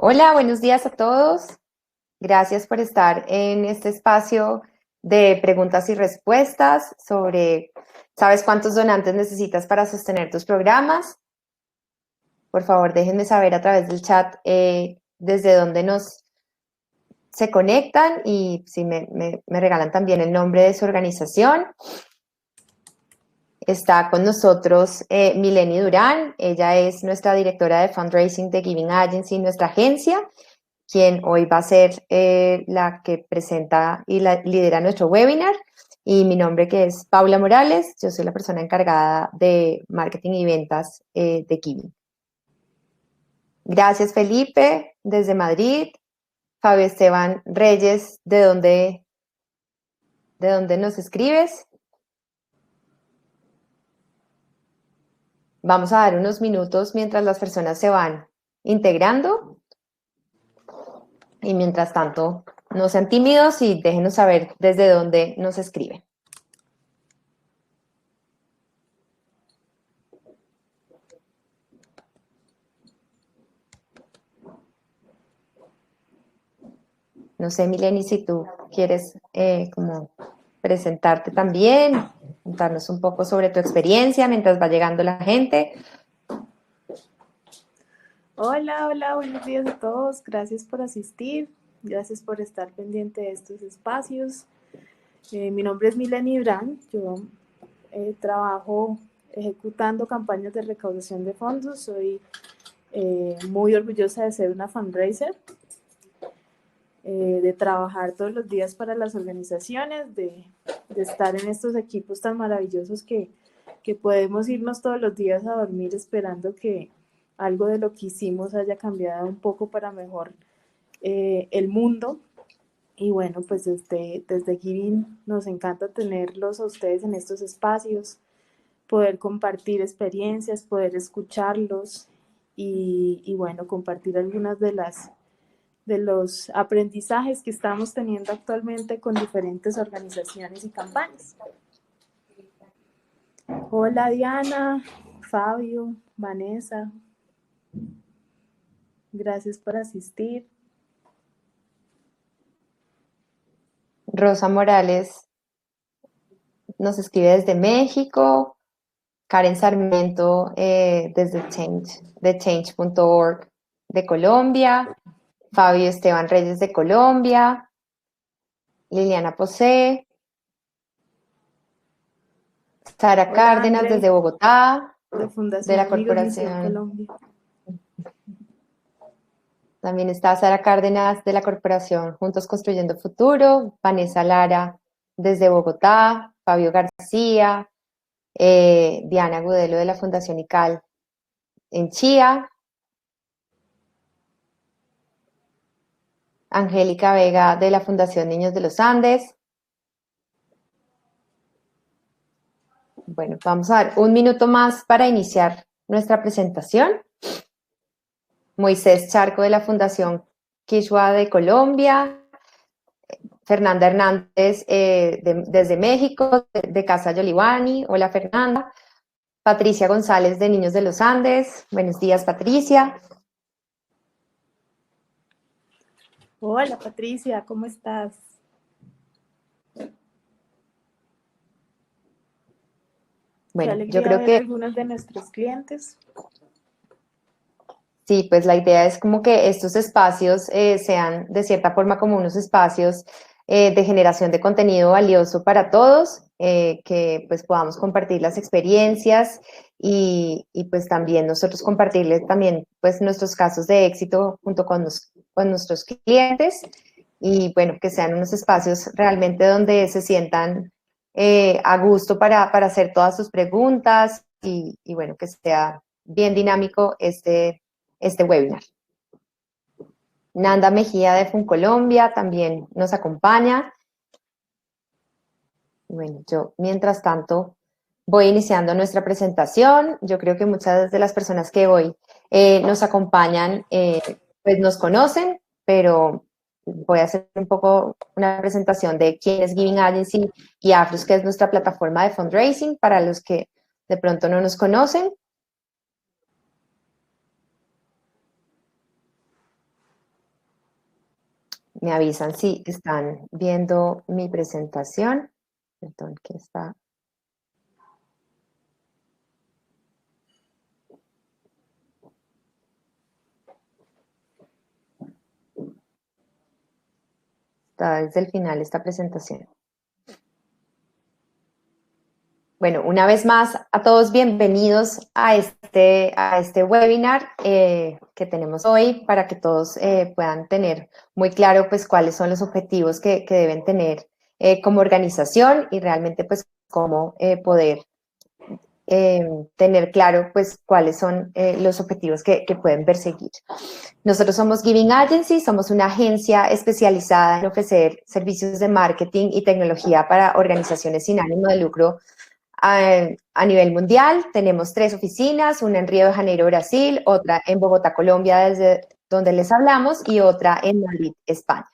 Hola, buenos días a todos. Gracias por estar en este espacio de preguntas y respuestas sobre, ¿sabes cuántos donantes necesitas para sostener tus programas? Por favor, déjenme saber a través del chat desde dónde se conectan y si me regalan también el nombre de su organización. Está con nosotros Mileni Durán. Ella es nuestra directora de fundraising de Giving Agency, nuestra agencia, quien hoy va a ser la que presenta y lidera nuestro webinar. Y mi nombre que es Paula Morales, yo soy la persona encargada de marketing y ventas de Giving. Gracias Felipe, desde Madrid. Fabio Esteban Reyes, ¿de dónde nos escribes? Vamos a dar unos minutos mientras las personas se van integrando. Y mientras tanto, no sean tímidos y déjenos saber desde dónde nos escriben. No sé, Mileni, si tú quieres como presentarte también, contarnos un poco sobre tu experiencia mientras va llegando la gente. Hola, buenos días a todos. Gracias por asistir, gracias por estar pendiente de estos espacios. Mi nombre es Mileni Durán, yo trabajo ejecutando campañas de recaudación de fondos, soy muy orgullosa de ser una fundraiser, de trabajar todos los días para las organizaciones, de estar en estos equipos tan maravillosos que podemos irnos todos los días a dormir esperando que algo de lo que hicimos haya cambiado un poco para mejor el mundo. Y bueno, pues desde Giving nos encanta tenerlos a ustedes en estos espacios, poder compartir experiencias, poder escucharlos y bueno, compartir algunas de los aprendizajes que estamos teniendo actualmente con diferentes organizaciones y campañas. Hola Diana, Fabio, Vanessa, gracias por asistir. Rosa Morales nos escribe desde México. Karen Sarmiento desde Change.org de Colombia. Fabio Esteban Reyes de Colombia. Liliana Posé. Sara Hola Cárdenas André, desde Bogotá, de de Fundación la Amigos Misión corporación. Colombia. También está Sara Cárdenas de la corporación Juntos Construyendo Futuro, Vanessa Lara desde Bogotá, Fabio García, Diana Gudelo de la Fundación ICAL en Chía, Angélica Vega de la Fundación Niños de los Andes. Bueno, vamos a dar un minuto más para iniciar nuestra presentación. Moisés Charco de la Fundación Quechua de Colombia, Fernanda Hernández desde México, de Casa Yolivani. Hola Fernanda. Patricia González de Niños de los Andes. Buenos días Patricia. Hola Patricia, ¿cómo estás? Bueno, Qué yo alegría creo ver a que algunos de nuestros clientes. sí, pues la idea es como que estos espacios sean de cierta forma como unos espacios de generación de contenido valioso para todos, que pues podamos compartir las experiencias y pues también nosotros compartirles también pues nuestros casos de éxito junto con nuestros clientes y bueno, que sean unos espacios realmente donde se sientan a gusto para hacer todas sus preguntas y bueno, que sea bien dinámico este webinar. Nanda Mejía de Funcolombia también nos acompaña. Bueno, yo mientras tanto voy iniciando nuestra presentación. Yo creo que muchas de las personas que hoy nos acompañan pues nos conocen, pero voy a hacer un poco una presentación de quién es Giving Agency y Afros, que es nuestra plataforma de fundraising para los que de pronto no nos conocen. Me avisan si están viendo mi presentación. Perdón, que está. Está desde el final esta presentación. Bueno, una vez más, a todos bienvenidos a este webinar que tenemos hoy para que todos puedan tener muy claro pues cuáles son los objetivos que deben tener como organización y realmente pues cómo poder tener claro pues cuáles son los objetivos que pueden perseguir. Nosotros somos Giving Agency, somos una agencia especializada en ofrecer servicios de marketing y tecnología para organizaciones sin ánimo de lucro a nivel mundial. Tenemos 3 oficinas, una en Río de Janeiro, Brasil, otra en Bogotá, Colombia, desde donde les hablamos, y otra en Madrid, España.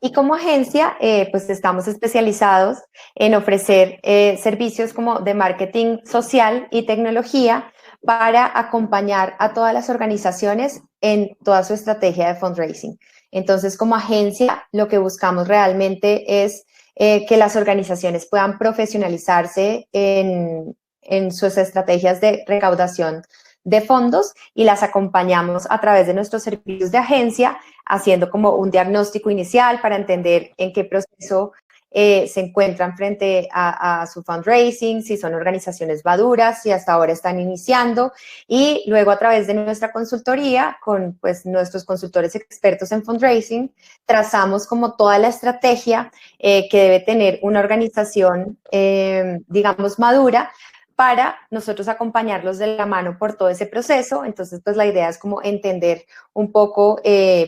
Y como agencia, pues estamos especializados en ofrecer servicios como de marketing social y tecnología para acompañar a todas las organizaciones en toda su estrategia de fundraising. Entonces, como agencia, lo que buscamos realmente es que las organizaciones puedan profesionalizarse en sus estrategias de recaudación de fondos y las acompañamos a través de nuestros servicios de agencia, haciendo como un diagnóstico inicial para entender en qué proceso se encuentran frente a su fundraising, si son organizaciones maduras, si hasta ahora están iniciando, y luego a través de nuestra consultoría con pues nuestros consultores expertos en fundraising, trazamos como toda la estrategia que debe tener una organización, digamos, madura, para nosotros acompañarlos de la mano por todo ese proceso. Entonces, pues la idea es como entender un poco,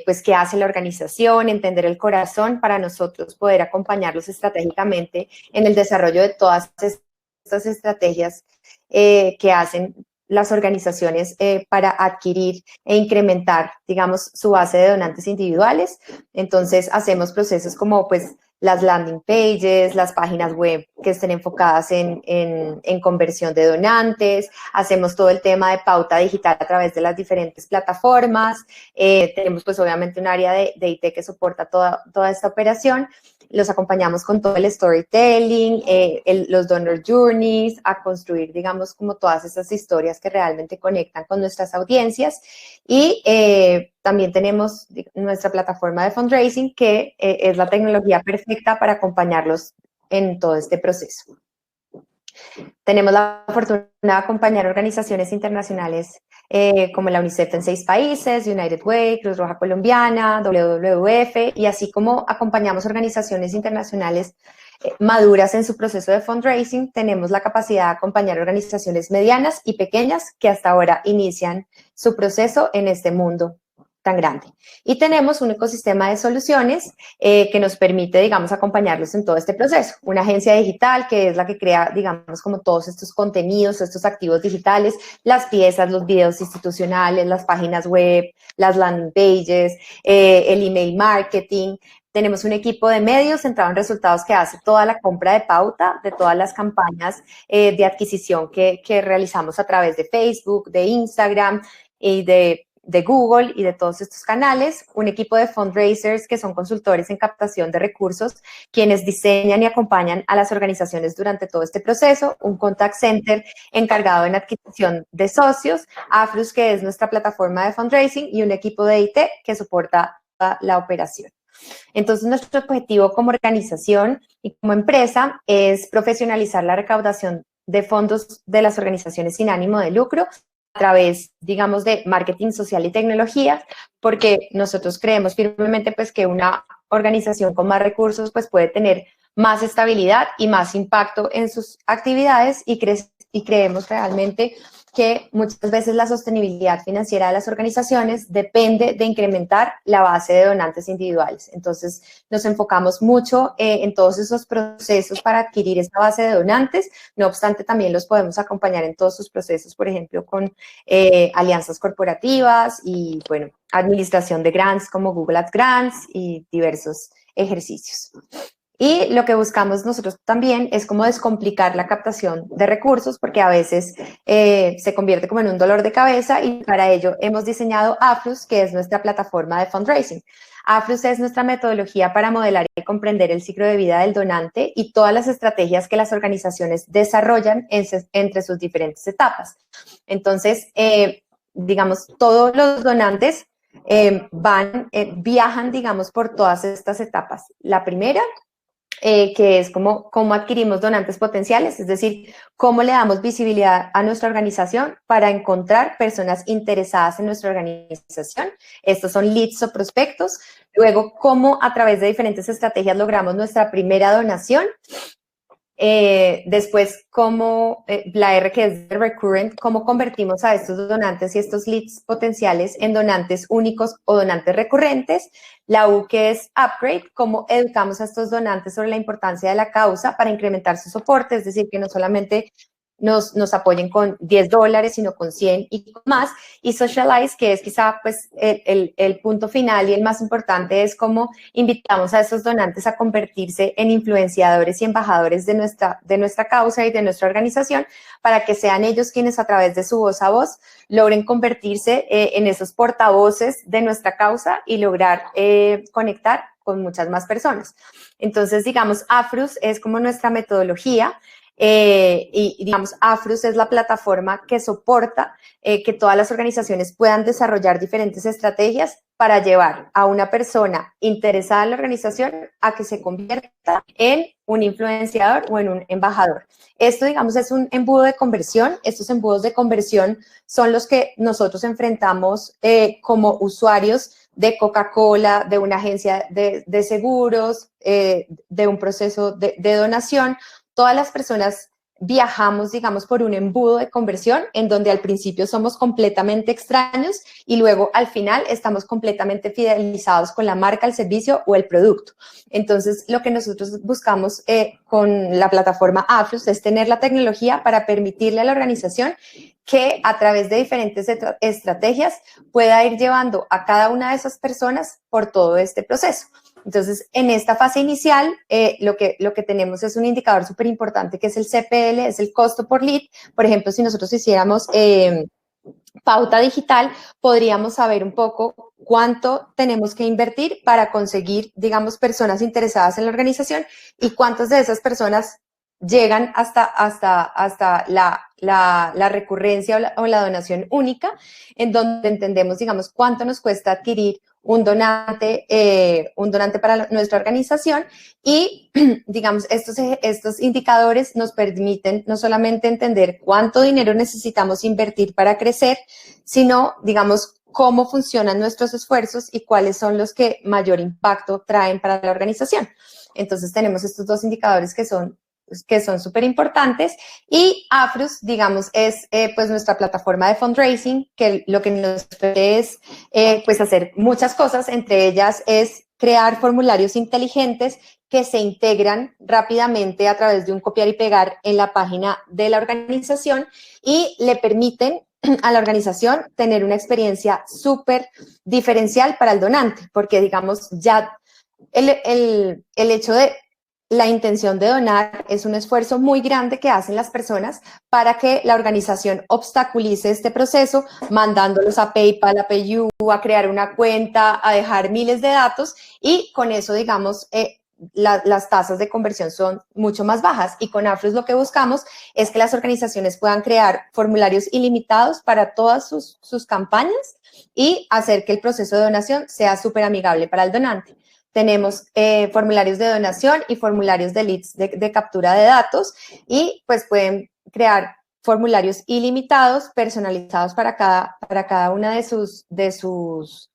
pues, qué hace la organización, entender el corazón para nosotros poder acompañarlos estratégicamente en el desarrollo de todas estas estrategias que hacen las organizaciones para adquirir e incrementar, digamos, su base de donantes individuales. Entonces, hacemos procesos como, pues, las landing pages, las páginas web que estén enfocadas en conversión de donantes, hacemos todo el tema de pauta digital a través de las diferentes plataformas, tenemos pues obviamente un área de IT que soporta toda esta operación, los acompañamos con todo el storytelling, los donor journeys, a construir, digamos, como todas esas historias que realmente conectan con nuestras audiencias. Y también tenemos nuestra plataforma de fundraising, que es la tecnología perfecta para acompañarlos en todo este proceso. Tenemos la fortuna de acompañar organizaciones internacionales como la UNICEF en 6 países, United Way, Cruz Roja Colombiana, WWF, y así como acompañamos organizaciones internacionales maduras en su proceso de fundraising, tenemos la capacidad de acompañar organizaciones medianas y pequeñas que hasta ahora inician su proceso en este mundo tan grande. Y tenemos un ecosistema de soluciones que nos permite, digamos, acompañarlos en todo este proceso. Una agencia digital que es la que crea, digamos, como todos estos contenidos, estos activos digitales, las piezas, los videos institucionales, las páginas web, las landing pages, el email marketing. Tenemos un equipo de medios centrado en resultados que hace toda la compra de pauta de todas las campañas de adquisición que realizamos a través de Facebook, de Instagram y de Google y de todos estos canales, un equipo de fundraisers que son consultores en captación de recursos, quienes diseñan y acompañan a las organizaciones durante todo este proceso, un contact center encargado en adquisición de socios, Afrus, que es nuestra plataforma de fundraising, y un equipo de IT que soporta la operación. Entonces, nuestro objetivo como organización y como empresa es profesionalizar la recaudación de fondos de las organizaciones sin ánimo de lucro a través, digamos, de marketing social y tecnología, porque nosotros creemos firmemente pues que una organización con más recursos pues puede tener más estabilidad y más impacto en sus actividades y creemos realmente que muchas veces la sostenibilidad financiera de las organizaciones depende de incrementar la base de donantes individuales. Entonces, nos enfocamos mucho en todos esos procesos para adquirir esta base de donantes. No obstante, también los podemos acompañar en todos sus procesos, por ejemplo, con alianzas corporativas y, bueno, administración de grants como Google Ads Grants y diversos ejercicios. Y lo que buscamos nosotros también es como descomplicar la captación de recursos, porque a veces se convierte como en un dolor de cabeza, y para ello hemos diseñado Aflux, que es nuestra plataforma de fundraising. Aflux es nuestra metodología para modelar y comprender el ciclo de vida del donante y todas las estrategias que las organizaciones desarrollan entre sus diferentes etapas. Entonces, digamos, todos los donantes viajan, digamos, por todas estas etapas. La primera, que es cómo adquirimos donantes potenciales, es decir, cómo le damos visibilidad a nuestra organización para encontrar personas interesadas en nuestra organización. Estos son leads o prospectos. Luego, cómo a través de diferentes estrategias logramos nuestra primera donación. Después, la R, que es recurrent, cómo convertimos a estos donantes y estos leads potenciales en donantes únicos o donantes recurrentes. La U, que es upgrade, cómo educamos a estos donantes sobre la importancia de la causa para incrementar su soporte, es decir, que no solamente nos apoyen con $10, sino con 100 y más. Y socialize, que es quizá pues el punto final y el más importante, es cómo invitamos a esos donantes a convertirse en influenciadores y embajadores de nuestra causa y de nuestra organización, para que sean ellos quienes a través de su voz a voz logren convertirse en esos portavoces de nuestra causa y lograr conectar con muchas más personas. Entonces, digamos, Aflux es como nuestra metodología. Y digamos, Aflux es la plataforma que soporta que todas las organizaciones puedan desarrollar diferentes estrategias para llevar a una persona interesada en la organización a que se convierta en un influenciador o en un embajador. Esto, digamos, es un embudo de conversión. Estos embudos de conversión son los que nosotros enfrentamos como usuarios de Coca-Cola, de una agencia de seguros, de un proceso de donación. Todas las personas viajamos, digamos, por un embudo de conversión en donde al principio somos completamente extraños y luego al final estamos completamente fidelizados con la marca, el servicio o el producto. Entonces, lo que nosotros buscamos con la plataforma Aflux es tener la tecnología para permitirle a la organización que a través de diferentes estrategias pueda ir llevando a cada una de esas personas por todo este proceso. Entonces, en esta fase inicial, lo que tenemos es un indicador súper importante, que es el CPL, es el costo por lead. Por ejemplo, si nosotros hiciéramos pauta digital, podríamos saber un poco cuánto tenemos que invertir para conseguir, digamos, personas interesadas en la organización y cuántas de esas personas llegan hasta la recurrencia o la donación única, en donde entendemos, digamos, cuánto nos cuesta adquirir un donante para nuestra organización y, digamos, estos indicadores nos permiten no solamente entender cuánto dinero necesitamos invertir para crecer, sino, digamos, cómo funcionan nuestros esfuerzos y cuáles son los que mayor impacto traen para la organización. Entonces, tenemos estos dos indicadores que son súper importantes, y Aflux, digamos, es pues nuestra plataforma de fundraising, que lo que nos permite es pues hacer muchas cosas. Entre ellas es crear formularios inteligentes que se integran rápidamente a través de un copiar y pegar en la página de la organización y le permiten a la organización tener una experiencia súper diferencial para el donante, porque digamos ya el hecho de la intención de donar es un esfuerzo muy grande que hacen las personas para que la organización obstaculice este proceso, mandándolos a PayPal, a PayU, a crear una cuenta, a dejar miles de datos, y con eso, digamos, las tasas de conversión son mucho más bajas. Y con Aflux lo que buscamos es que las organizaciones puedan crear formularios ilimitados para todas sus campañas y hacer que el proceso de donación sea súper amigable para el donante. Tenemos formularios de donación y formularios de leads de captura de datos, y pues pueden crear formularios ilimitados personalizados para cada una de sus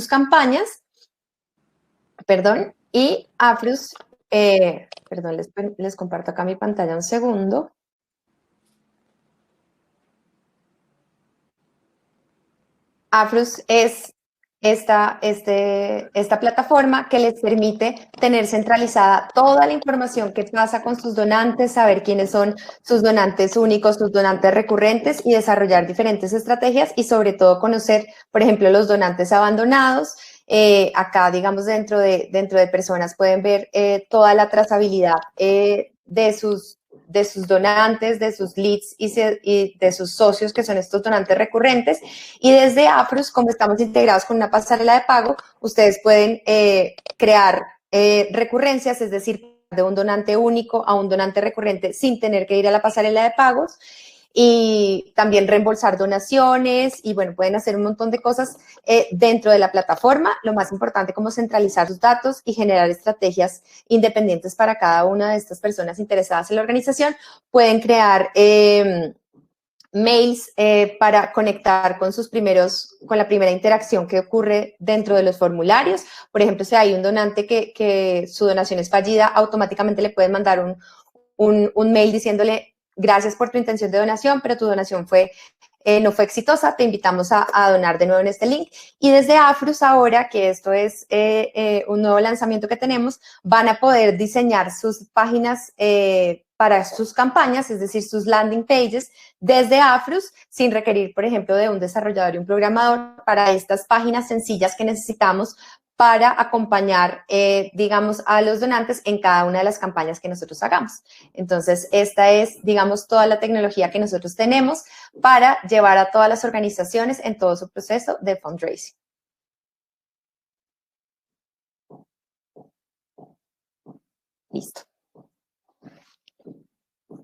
campañas. Perdón. Y Aflux, perdón, les comparto acá mi pantalla un segundo. Aflux es esta plataforma que les permite tener centralizada toda la información que pasa con sus donantes, saber quiénes son sus donantes únicos, sus donantes recurrentes, y desarrollar diferentes estrategias y sobre todo conocer, por ejemplo, los donantes abandonados, Acá, digamos, dentro de personas pueden ver toda la trazabilidad de sus donantes, de sus leads y de sus socios, que son estos donantes recurrentes. Y desde Afrus, como estamos integrados con una pasarela de pago, ustedes pueden crear recurrencias, es decir, de un donante único a un donante recurrente sin tener que ir a la pasarela de pagos, y también reembolsar donaciones, y bueno, pueden hacer un montón de cosas dentro de la plataforma. Lo más importante, como centralizar sus datos y generar estrategias independientes para cada una de estas personas interesadas en la organización. Pueden crear mails para conectar con la primera interacción que ocurre dentro de los formularios. Por ejemplo, si hay un donante que su donación es fallida, automáticamente le pueden mandar un mail diciéndole: gracias por tu intención de donación, pero tu donación no fue exitosa, te invitamos a donar de nuevo en este link. Y desde Afrus ahora, que esto es un nuevo lanzamiento que tenemos, van a poder diseñar sus páginas para sus campañas, es decir, sus landing pages, desde Afrus, sin requerir, por ejemplo, de un desarrollador y un programador, para estas páginas sencillas que necesitamos para acompañar, digamos, a los donantes en cada una de las campañas que nosotros hagamos. Entonces, esta es, digamos, toda la tecnología que nosotros tenemos para llevar a todas las organizaciones en todo su proceso de fundraising. Listo.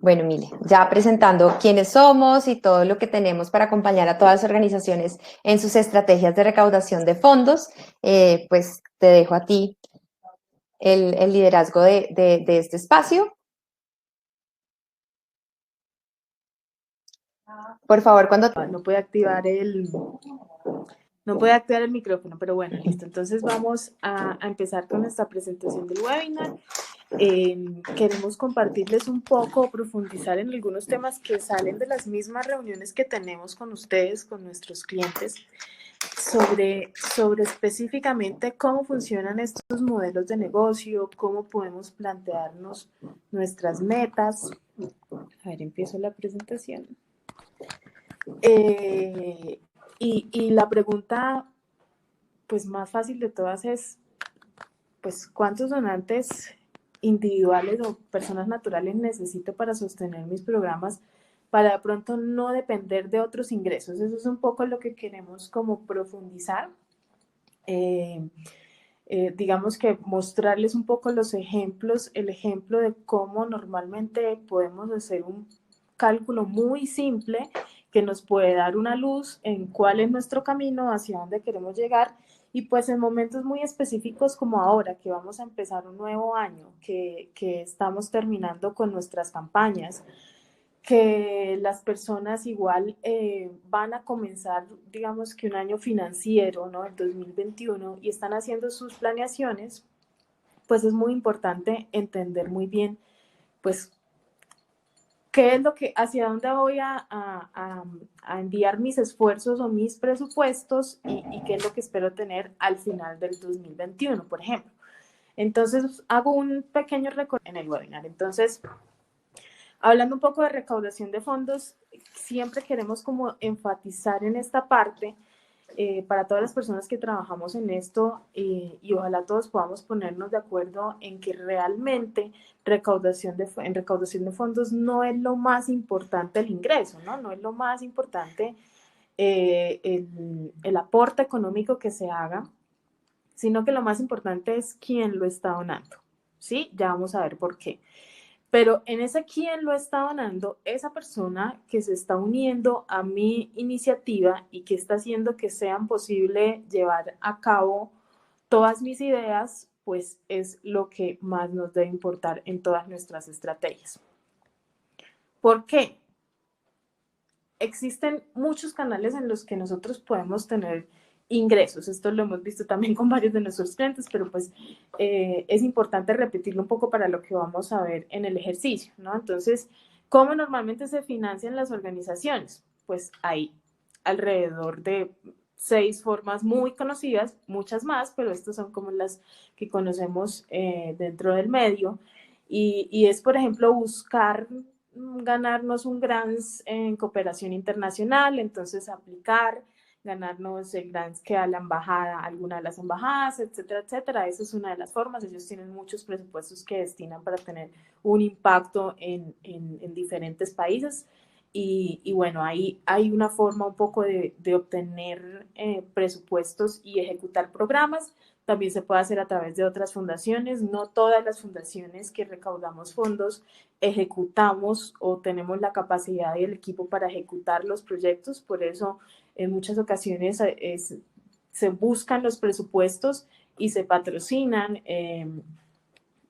Bueno, Mile, ya presentando quiénes somos y todo lo que tenemos para acompañar a todas las organizaciones en sus estrategias de recaudación de fondos, pues te dejo a ti el liderazgo de este espacio. Por favor, cuando... No puede activar no puede activar el micrófono, pero bueno, listo. Entonces vamos a empezar con esta presentación del webinar. Queremos compartirles un poco, profundizar en algunos temas que salen de las mismas reuniones que tenemos con ustedes, con nuestros clientes, sobre específicamente cómo funcionan estos modelos de negocio, cómo podemos plantearnos nuestras metas. A ver, empiezo la presentación. Y la pregunta pues más fácil de todas es, pues, ¿cuántos donantes individuales o personas naturales necesito para sostener mis programas, para de pronto no depender de otros ingresos? Eso es un poco lo que queremos como profundizar. Digamos que mostrarles un poco los ejemplos, el ejemplo de cómo normalmente podemos hacer un cálculo muy simple que nos puede dar una luz en cuál es nuestro camino, hacia dónde queremos llegar, y pues en momentos muy específicos como ahora, que vamos a empezar un nuevo año, que estamos terminando con nuestras campañas, que las personas igual van a comenzar, digamos que un año financiero, ¿no? El 2021, y están haciendo sus planeaciones, pues es muy importante entender muy bien, pues, qué es lo que, hacia dónde voy a enviar mis esfuerzos o mis presupuestos, y qué es lo que espero tener al final del 2021, por ejemplo. Entonces, hago un pequeño recorrido en el webinar. Entonces, hablando un poco de recaudación de fondos, siempre queremos como enfatizar en esta parte para todas las personas que trabajamos en esto, y ojalá todos podamos ponernos de acuerdo en que realmente en recaudación de fondos no es lo más importante el ingreso, ¿no? No es lo más importante el aporte económico que se haga, sino que lo más importante es quién lo está donando, ¿sí? Ya vamos a ver por qué. Pero en ese quién lo está donando, esa persona que se está uniendo a mi iniciativa y que está haciendo que sean posible llevar a cabo todas mis ideas, pues es lo que más nos debe importar en todas nuestras estrategias. ¿Por qué? Existen muchos canales en los que nosotros podemos tener ingresos. Esto lo hemos visto también con varios de nuestros clientes, pero pues es importante repetirlo un poco para lo que vamos a ver en el ejercicio, ¿no? Entonces, ¿cómo normalmente se financian las organizaciones? Pues hay alrededor de 6 formas muy conocidas, muchas más, pero estas son como las que conocemos dentro del medio, y es, por ejemplo, buscar ganarnos un grant en cooperación internacional, entonces aplicar ganarnos el grants que da la embajada, alguna de las embajadas, etcétera, etcétera. Esa es una de las formas. Ellos tienen muchos presupuestos que destinan para tener un impacto en diferentes países. Y bueno, ahí hay una forma un poco de obtener presupuestos y ejecutar programas. También se puede hacer a través de otras fundaciones. No todas las fundaciones que recaudamos fondos ejecutamos o tenemos la capacidad y el equipo para ejecutar los proyectos. Por eso, en muchas ocasiones se buscan los presupuestos y se patrocinan,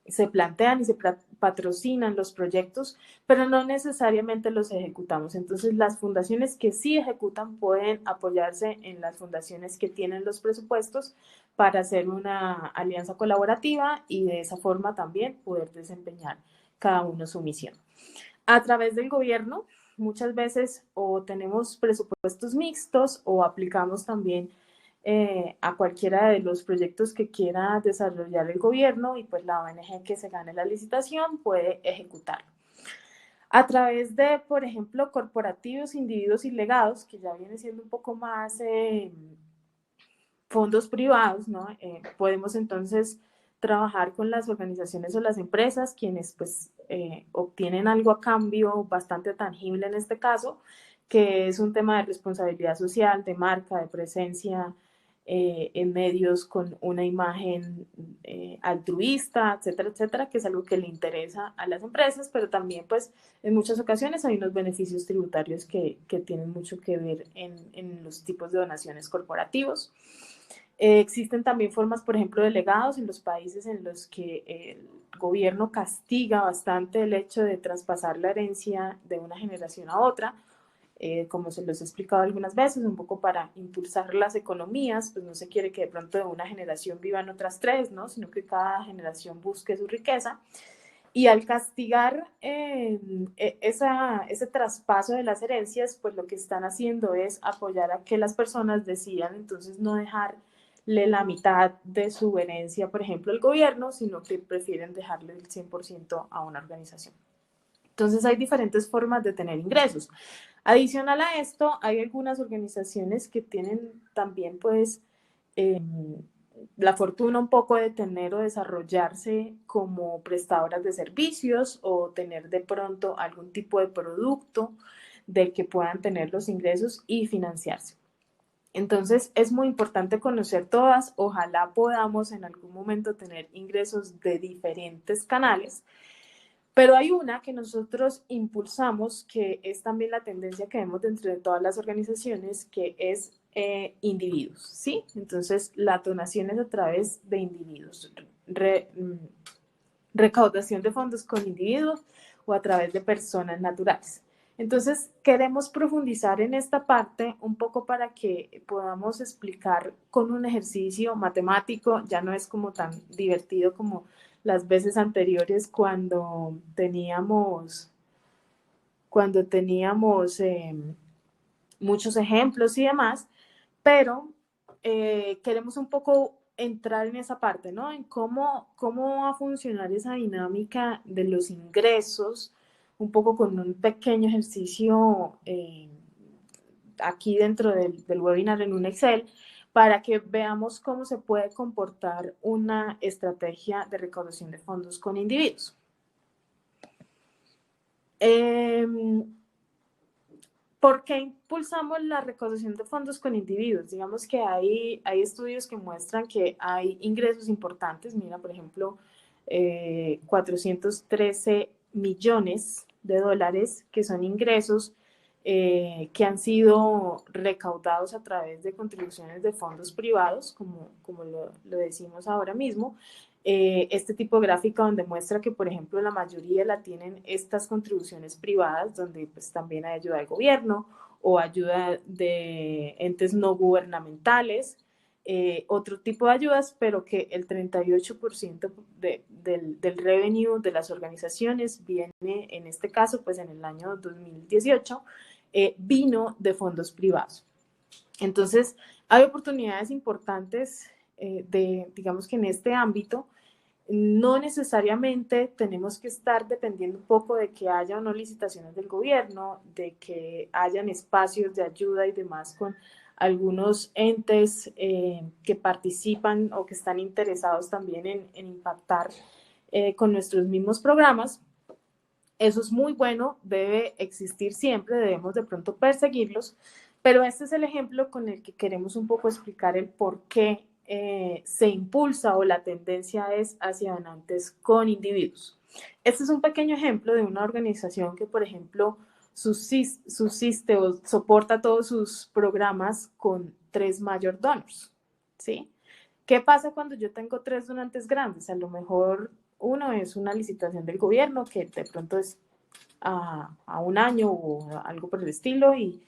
se plantean y se patrocinan los proyectos, pero no necesariamente los ejecutamos. Entonces, las fundaciones que sí ejecutan pueden apoyarse en las fundaciones que tienen los presupuestos para hacer una alianza colaborativa y de esa forma también poder desempeñar cada uno su misión. A través del gobierno, muchas veces o tenemos presupuestos mixtos o aplicamos también a cualquiera de los proyectos que quiera desarrollar el gobierno y pues la ONG que se gane la licitación puede ejecutarlo. A través de, por ejemplo, corporativos, individuos y legados, que ya viene siendo un poco más fondos privados, ¿no? Podemos entonces trabajar con las organizaciones o las empresas, quienes pues obtienen algo a cambio bastante tangible en este caso, que es un tema de responsabilidad social, de marca, de presencia en medios con una imagen altruista, etcétera, etcétera, que es algo que le interesa a las empresas, pero también pues en muchas ocasiones hay unos beneficios tributarios que tienen mucho que ver en los tipos de donaciones corporativos. Existen también formas, por ejemplo, de legados en los países en los que el gobierno castiga bastante el hecho de traspasar la herencia de una generación a otra, como se los he explicado algunas veces, un poco para impulsar las economías, pues no se quiere que de pronto de una generación vivan otras tres, ¿no? Sino que cada generación busque su riqueza. Y al castigar ese traspaso de las herencias, pues lo que están haciendo es apoyar a que las personas decidan entonces no dejarle la mitad de su herencia, por ejemplo, al gobierno, sino que prefieren dejarle el 100% a una organización. Entonces hay diferentes formas de tener ingresos. Adicional a esto, hay algunas organizaciones que tienen también pues la fortuna un poco de tener o desarrollarse como prestadoras de servicios o tener de pronto algún tipo de producto del que puedan tener los ingresos y financiarse. Entonces es muy importante conocer todas, ojalá podamos en algún momento tener ingresos de diferentes canales, pero hay una que nosotros impulsamos, que es también la tendencia que vemos dentro de todas las organizaciones, que es individuos, ¿sí? Entonces, la donación es a través de individuos, recaudación de fondos con individuos o a través de personas naturales. Entonces, queremos profundizar en esta parte un poco para que podamos explicar con un ejercicio matemático, ya no es como tan divertido como las veces anteriores cuando teníamos muchos ejemplos y demás, pero queremos un poco entrar en esa parte, ¿no? En cómo va a funcionar esa dinámica de los ingresos, un poco con un pequeño ejercicio aquí dentro del webinar en un Excel, para que veamos cómo se puede comportar una estrategia de recaudación de fondos con individuos. ¿Por qué impulsamos la recaudación de fondos con individuos? Digamos que hay estudios que muestran que hay ingresos importantes. Mira, por ejemplo, 413 millones de dólares, que son ingresos que han sido recaudados a través de contribuciones de fondos privados, como lo decimos ahora mismo. Este tipo de gráfica donde muestra que, por ejemplo, la mayoría la tienen estas contribuciones privadas, donde pues también hay ayuda del gobierno o ayuda de entes no gubernamentales, otro tipo de ayudas, pero que el 38% del revenue de las organizaciones viene, en este caso, pues en el año 2018, vino de fondos privados. Entonces, hay oportunidades importantes digamos que en este ámbito, no necesariamente tenemos que estar dependiendo un poco de que haya o no licitaciones del gobierno, de que hayan espacios de ayuda y demás con algunos entes que participan o que están interesados también en impactar con nuestros mismos programas. Eso es muy bueno, debe existir siempre, debemos de pronto perseguirlos, pero este es el ejemplo con el que queremos un poco explicar el por qué se impulsa o la tendencia es hacia donantes con individuos. Este es un pequeño ejemplo de una organización que, por ejemplo, subsiste o soporta todos sus programas con 3 major donors, ¿sí? ¿Qué pasa cuando yo tengo 3 donantes grandes? A lo mejor uno es una licitación del gobierno que de pronto es a un año o algo por el estilo y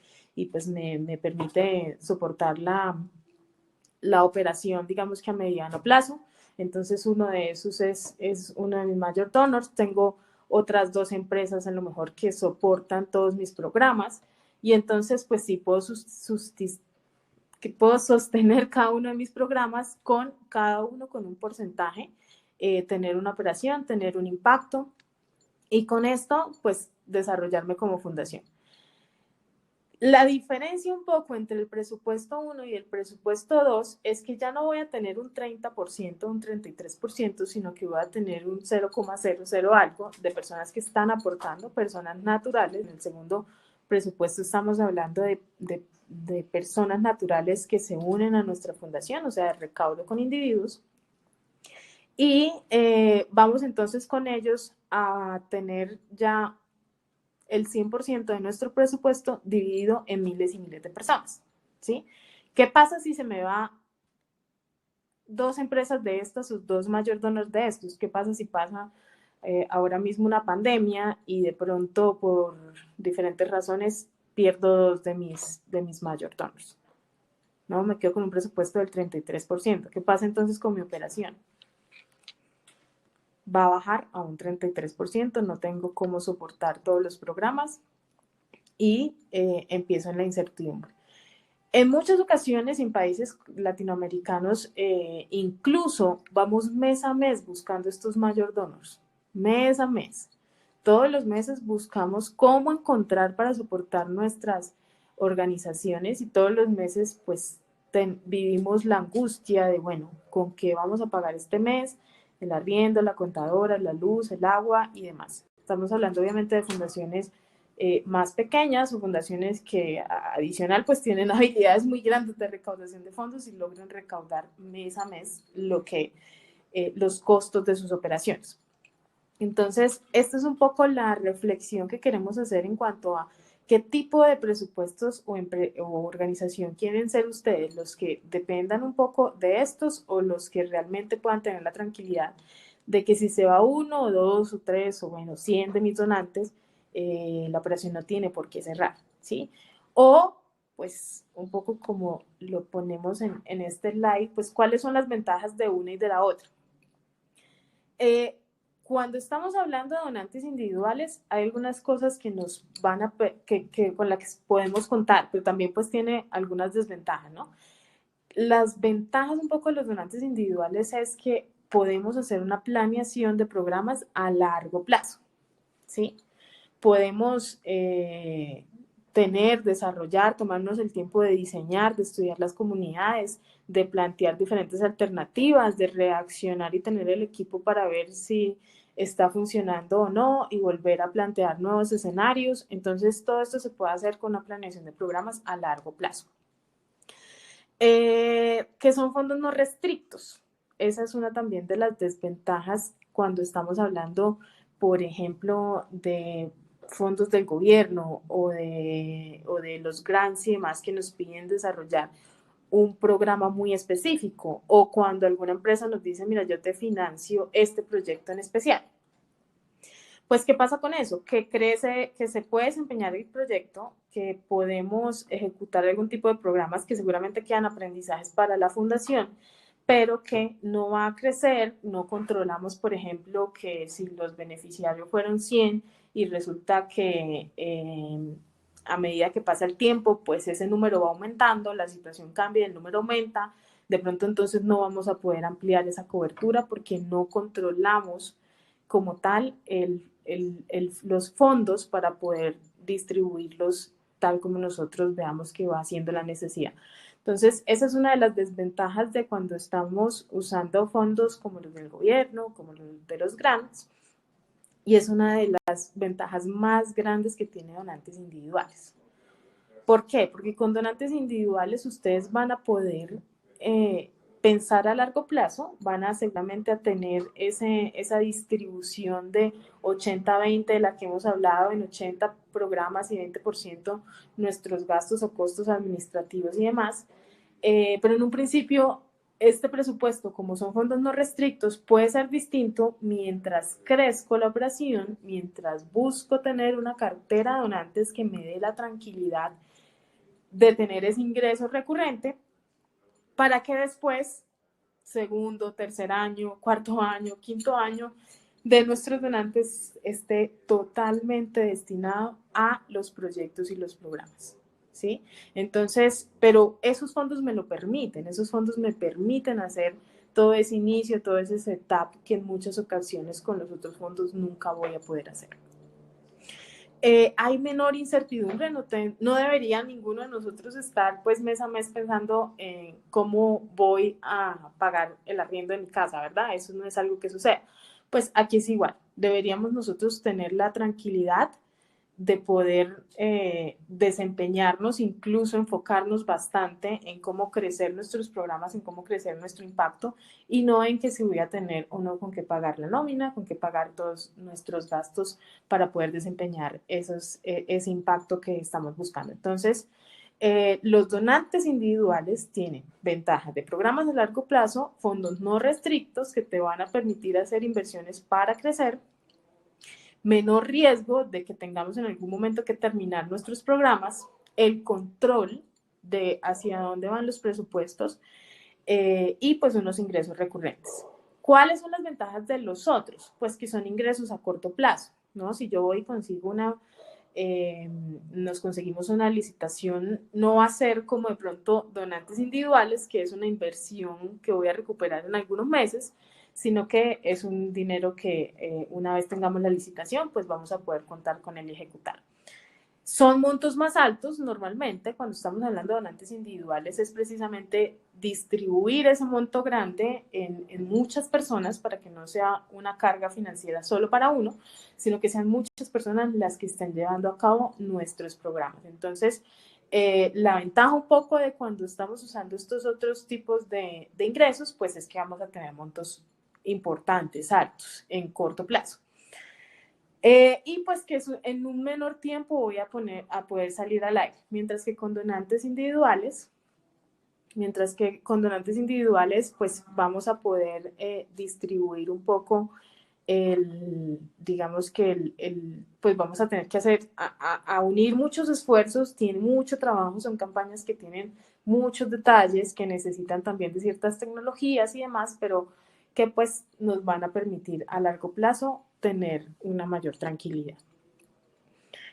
pues me permite soportar la operación, digamos que a mediano plazo. Entonces uno de esos es uno de mis mayor donors. Tengo otras 2 empresas a lo mejor que soportan todos mis programas y entonces pues sí puedo sostener cada uno de mis programas con cada uno con un porcentaje, tener una operación, tener un impacto y con esto pues desarrollarme como fundación. La diferencia un poco entre el presupuesto 1 y el presupuesto 2 es que ya no voy a tener un 30%, un 33%, sino que voy a tener un 0,00 algo de personas que están aportando, personas naturales. En el segundo presupuesto estamos hablando de personas naturales que se unen a nuestra fundación, o sea, de recaudo con individuos. Y vamos entonces con ellos a tener ya el 100% de nuestro presupuesto dividido en miles y miles de personas, ¿sí? ¿Qué pasa si se me va 2 empresas de estas o 2 mayor donors de estos? ¿Qué pasa si pasa ahora mismo una pandemia y de pronto por diferentes razones pierdo 2 de mis mayor donors? ¿No? Me quedo con un presupuesto del 33%. ¿Qué pasa entonces con mi operación? Va a bajar a un 33%, no tengo cómo soportar todos los programas y empiezo en la incertidumbre. En muchas ocasiones en países latinoamericanos incluso vamos mes a mes buscando estos mayor donors, mes a mes. Todos los meses buscamos cómo encontrar para soportar nuestras organizaciones y todos los meses pues vivimos la angustia de, bueno, ¿con qué vamos a pagar este mes? El arriendo, la contadora, la luz, el agua y demás. Estamos hablando obviamente de fundaciones más pequeñas o fundaciones que adicional pues tienen habilidades muy grandes de recaudación de fondos y logran recaudar mes a mes los costos de sus operaciones. Entonces, esta es un poco la reflexión que queremos hacer en cuanto a qué tipo de presupuestos o organización quieren ser ustedes, los que dependan un poco de estos o los que realmente puedan tener la tranquilidad de que si se va 1 o 2 o 3 o bueno, 100 de mis donantes, la operación no tiene por qué cerrar, ¿sí? O, pues, un poco como lo ponemos en este slide, pues, ¿cuáles son las ventajas de una y de la otra? Cuando estamos hablando de donantes individuales, hay algunas cosas que nos van a, con las que podemos contar, pero también pues tiene algunas desventajas, ¿no? Las ventajas un poco de los donantes individuales es que podemos hacer una planeación de programas a largo plazo, ¿sí? Podemos desarrollar, tomarnos el tiempo de diseñar, de estudiar las comunidades, de plantear diferentes alternativas, de reaccionar y tener el equipo para ver si está funcionando o no y volver a plantear nuevos escenarios. Entonces, todo esto se puede hacer con una planeación de programas a largo plazo. Que son fondos no restrictos. Esa es una también de las desventajas cuando estamos hablando, por ejemplo, de fondos del gobierno o de los grants y demás que nos piden desarrollar un programa muy específico o cuando alguna empresa nos dice, mira, yo te financio este proyecto en especial. Pues, ¿qué pasa con eso? Que crece, que se puede desempeñar el proyecto, que podemos ejecutar algún tipo de programas que seguramente quedan aprendizajes para la fundación, pero que no va a crecer, no controlamos, por ejemplo, que si los beneficiarios fueron 100 y resulta que a medida que pasa el tiempo, pues ese número va aumentando, la situación cambia, el número aumenta, de pronto entonces no vamos a poder ampliar esa cobertura porque no controlamos como tal los fondos para poder distribuirlos tal como nosotros veamos que va siendo la necesidad. Entonces, esa es una de las desventajas de cuando estamos usando fondos como los del gobierno, como los de los grants, y es una de las ventajas más grandes que tiene donantes individuales. ¿Por qué? Porque con donantes individuales ustedes van a poder pensar a largo plazo, van a seguramente a tener esa distribución de 80-20 de la que hemos hablado, en 80 programas y 20% nuestros gastos o costos administrativos y demás. Pero en un principio, este presupuesto, como son fondos no restrictos, puede ser distinto mientras crezco la operación, mientras busco tener una cartera de donantes que me dé la tranquilidad de tener ese ingreso recurrente, para que después, segundo, tercer año, cuarto año, quinto año, de nuestros donantes esté totalmente destinado a los proyectos y los programas. ¿Sí? Entonces, pero esos fondos me lo permiten, esos fondos me permiten hacer todo ese inicio, todo ese setup que en muchas ocasiones con los otros fondos nunca voy a poder hacer. Hay menor incertidumbre, no debería ninguno de nosotros estar pues mes a mes pensando en cómo voy a pagar el arriendo de mi casa, ¿verdad? Eso no es algo que suceda. Pues aquí es igual, deberíamos nosotros tener la tranquilidad de poder desempeñarnos, incluso enfocarnos bastante en cómo crecer nuestros programas, en cómo crecer nuestro impacto y no en que si voy a tener o no con qué pagar la nómina, con qué pagar todos nuestros gastos para poder desempeñar ese impacto que estamos buscando. Entonces, los donantes individuales tienen ventajas de programas a largo plazo, fondos no restrictos que te van a permitir hacer inversiones para crecer, menor riesgo de que tengamos en algún momento que terminar nuestros programas, el control de hacia dónde van los presupuestos y pues unos ingresos recurrentes. ¿Cuáles son las ventajas de los otros? Pues que son ingresos a corto plazo, ¿no? Si yo voy y consigo nos conseguimos una licitación, no va a ser como de pronto donantes individuales, que es una inversión que voy a recuperar en algunos meses, sino que es un dinero que una vez tengamos la licitación, pues vamos a poder contar con él y ejecutar. Son montos más altos normalmente, cuando estamos hablando de donantes individuales, es precisamente distribuir ese monto grande en muchas personas para que no sea una carga financiera solo para uno, sino que sean muchas personas las que estén llevando a cabo nuestros programas. Entonces, la ventaja un poco de cuando estamos usando estos otros tipos de ingresos, pues es que vamos a tener montos importantes, altos, en corto plazo. Y pues que en un menor tiempo voy a poder salir al aire, mientras que con donantes individuales, pues vamos a poder distribuir un poco digamos que pues vamos a tener que a unir muchos esfuerzos, tiene mucho trabajo, son campañas que tienen muchos detalles, que necesitan también de ciertas tecnologías y demás, pero que pues nos van a permitir a largo plazo tener una mayor tranquilidad.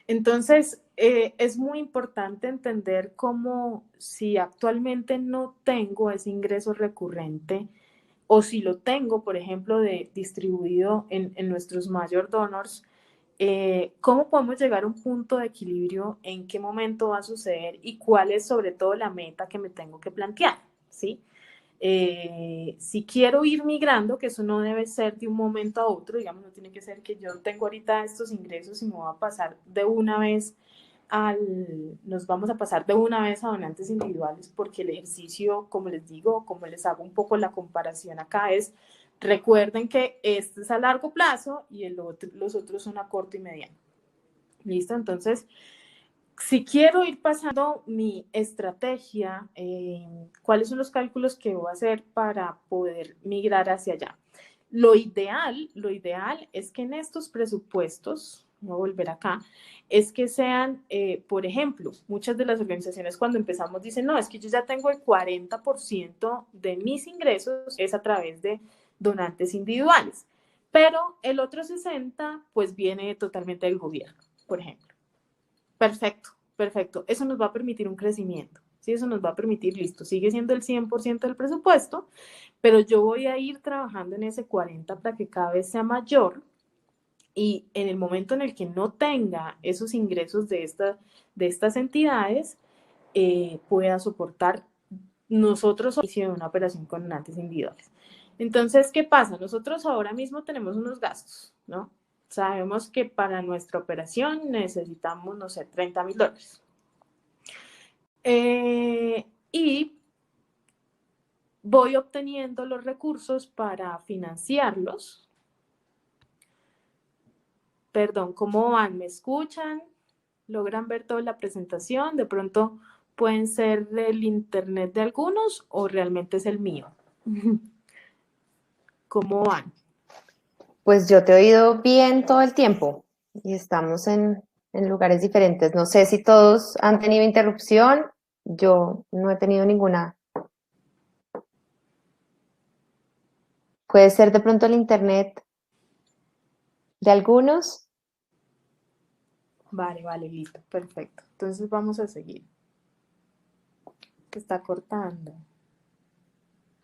Entonces, es muy importante entender cómo si actualmente no tengo ese ingreso recurrente o si lo tengo, por ejemplo, distribuido en nuestros mayor donors, cómo podemos llegar a un punto de equilibrio, en qué momento va a suceder y cuál es sobre todo la meta que me tengo que plantear, ¿sí? Si quiero ir migrando, que eso no debe ser de un momento a otro, digamos, no tiene que ser que yo tengo ahorita estos ingresos y me voy a pasar de una vez nos vamos a pasar de una vez a donantes individuales, porque el ejercicio, como les digo, como les hago un poco la comparación acá, es recuerden que este es a largo plazo y los otros son a corto y mediano. ¿Listo? Entonces, si quiero ir pasando mi estrategia, ¿cuáles son los cálculos que voy a hacer para poder migrar hacia allá? Lo ideal es que en estos presupuestos, voy a volver acá, es que sean, por ejemplo, muchas de las organizaciones cuando empezamos dicen, no, es que yo ya tengo el 40% de mis ingresos es a través de donantes individuales, pero el otro 60% pues viene totalmente del gobierno, por ejemplo. Perfecto, perfecto. Eso nos va a permitir un crecimiento. Sí, eso nos va a permitir, listo, sigue siendo el 100% del presupuesto, pero yo voy a ir trabajando en ese 40% para que cada vez sea mayor y en el momento en el que no tenga esos ingresos de estas entidades, pueda soportar nosotros inicio de una operación con donantes individuales. Entonces, ¿qué pasa? Nosotros ahora mismo tenemos unos gastos, ¿no? Sabemos que para nuestra operación necesitamos, no sé, $30,000. Y voy obteniendo los recursos para financiarlos. Perdón, ¿cómo van? ¿Me escuchan? ¿Logran ver toda la presentación? De pronto pueden ser del internet de algunos o realmente es el mío. ¿Cómo van? Pues yo te he oído bien todo el tiempo y estamos en lugares diferentes. No sé si todos han tenido interrupción. Yo no he tenido ninguna. Puede ser de pronto el internet de algunos, Vale, vale, listo, perfecto. Entonces vamos a seguir. Se está cortando.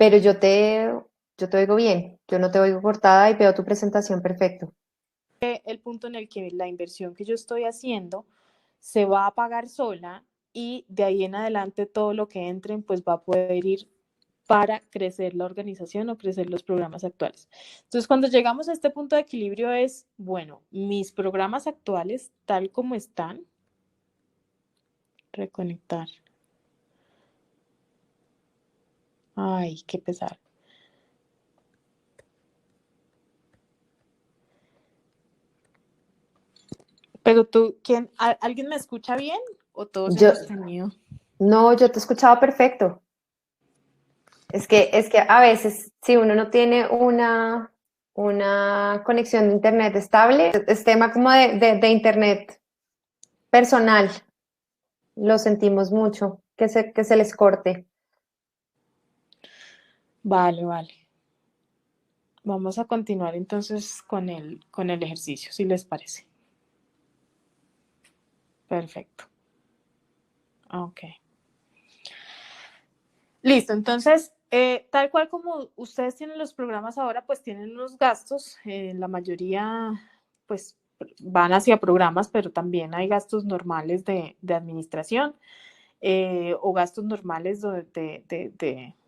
pero yo te oigo bien. Yo no te oigo cortada y veo tu presentación perfecto. El punto en el que la inversión que yo estoy haciendo se va a pagar sola y de ahí en adelante todo lo que entren pues va a poder ir para crecer la organización o crecer los programas actuales. Entonces, cuando llegamos a este punto de equilibrio es, bueno, mis programas actuales tal como están, reconectar. Ay, qué pesar. Pero tú, ¿alguien me escucha bien o todos Yo, hemos tenido? no, yo te escuchaba perfecto. Es que a veces, si uno no tiene una conexión de internet estable, es tema como de internet personal. Lo sentimos mucho, que se les corte. Vale, vale. Vamos a continuar entonces con el ejercicio, si les parece. Perfecto. Ok. Listo, entonces, tal cual como ustedes tienen los programas ahora, pues tienen unos gastos, la mayoría pues van hacia programas, pero también hay gastos normales de administración o gastos normales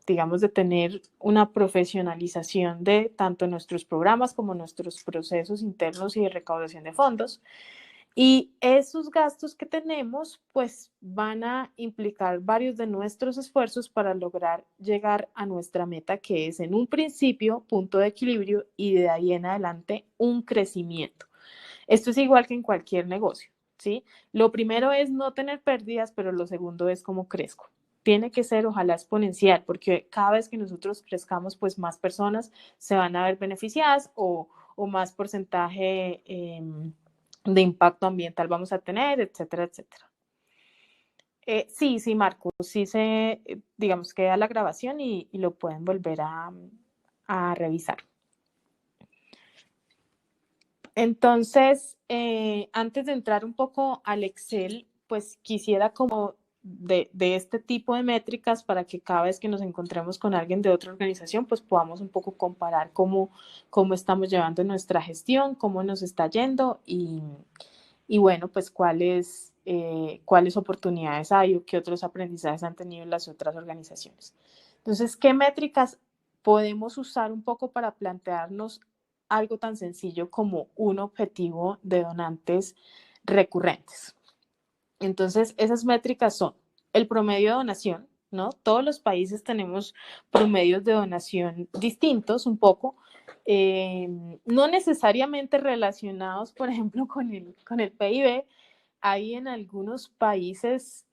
digamos, de tener una profesionalización de tanto nuestros programas como nuestros procesos internos y de recaudación de fondos. Y esos gastos que tenemos, pues van a implicar varios de nuestros esfuerzos para lograr llegar a nuestra meta, que es en un principio punto de equilibrio y de ahí en adelante un crecimiento. Esto es igual que en cualquier negocio, ¿sí? Lo primero es no tener pérdidas, pero lo segundo es cómo crezco. Tiene que ser ojalá exponencial, porque cada vez que nosotros crezcamos, pues más personas se van a ver beneficiadas o más porcentaje de impacto ambiental vamos a tener, etcétera, etcétera. Sí, sí, Marco, sí se, digamos, queda la grabación y lo pueden volver a revisar. Entonces, antes de entrar un poco al Excel, pues quisiera como de este tipo de métricas para que cada vez que nos encontremos con alguien de otra organización, pues podamos un poco comparar cómo estamos llevando nuestra gestión, cómo nos está yendo y bueno, pues cuáles oportunidades hay o qué otros aprendizajes han tenido las otras organizaciones. Entonces, ¿qué métricas podemos usar un poco para plantearnos algo tan sencillo como un objetivo de donantes recurrentes? Entonces, esas métricas son el promedio de donación, ¿no? Todos los países tenemos promedios de donación distintos un poco, no necesariamente relacionados, por ejemplo, con el PIB. Hay en algunos países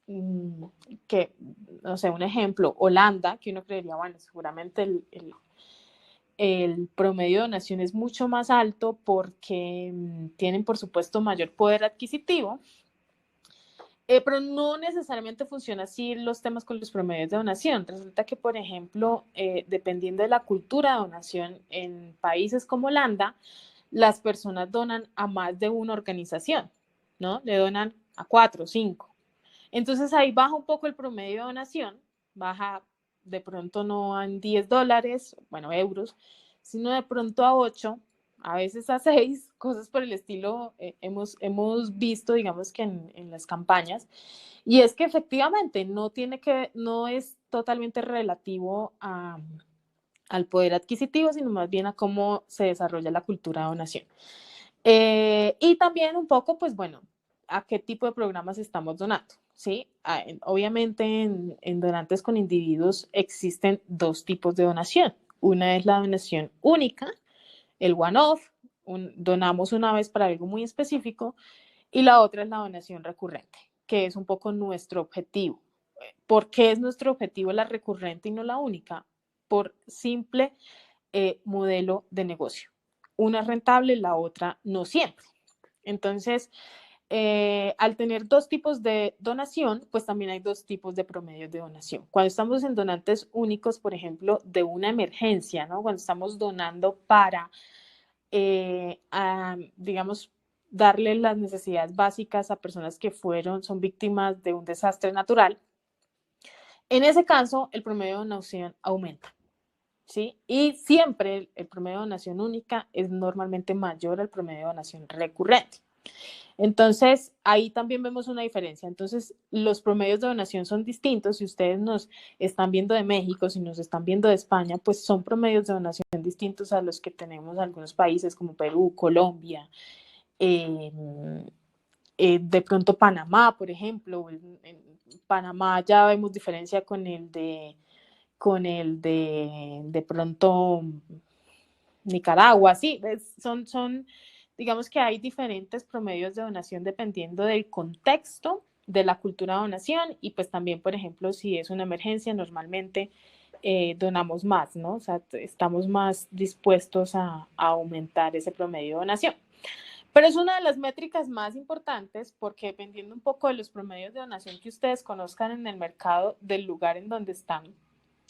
que, no sé, un ejemplo, Holanda, que uno creería, bueno, seguramente el promedio de donación es mucho más alto porque tienen, por supuesto, mayor poder adquisitivo, pero no necesariamente funciona así los temas con los promedios de donación. Resulta que, por ejemplo, dependiendo de la cultura de donación, en países como Holanda, las personas donan a más de una organización, ¿no? Le donan a 4 o 5. Entonces ahí baja un poco el promedio de donación, baja de pronto no en $10, bueno, euros, sino de pronto a 8, a veces a 6, cosas por el estilo, hemos visto, digamos que en las campañas, y es que efectivamente no es totalmente relativo al poder adquisitivo, sino más bien a cómo se desarrolla la cultura de donación. Y también un poco, pues bueno, a qué tipo de programas estamos donando, ¿sí? Obviamente en donantes con individuos existen dos tipos de donación. Una es la donación única, el one-off, donamos una vez para algo muy específico, y la otra es la donación recurrente, que es un poco nuestro objetivo. ¿Por qué es nuestro objetivo la recurrente y no la única? Por simple modelo de negocio. Una es rentable, la otra no siempre. Entonces, al tener dos tipos de donación, pues también hay dos tipos de promedios de donación. Cuando estamos en donantes únicos, por ejemplo, de una emergencia, ¿no? Cuando estamos donando para, digamos, darle las necesidades básicas a personas que son víctimas de un desastre natural, en ese caso, el promedio de donación aumenta. ¿Sí? Y siempre el promedio de donación única es normalmente mayor al promedio de donación recurrente. Entonces, ahí también vemos una diferencia. Entonces, los promedios de donación son distintos. Si ustedes nos están viendo de México, si nos están viendo de España, pues son promedios de donación distintos a los que tenemos en algunos países como Perú, Colombia, eh, de pronto Panamá, por ejemplo. En Panamá ya vemos diferencia con el de pronto Nicaragua, sí, digamos que hay diferentes promedios de donación dependiendo del contexto de la cultura de donación y pues también, por ejemplo, si es una emergencia, normalmente donamos más, ¿no? O sea, estamos más dispuestos a aumentar ese promedio de donación. Pero es una de las métricas más importantes porque dependiendo un poco de los promedios de donación que ustedes conozcan en el mercado del lugar en donde están,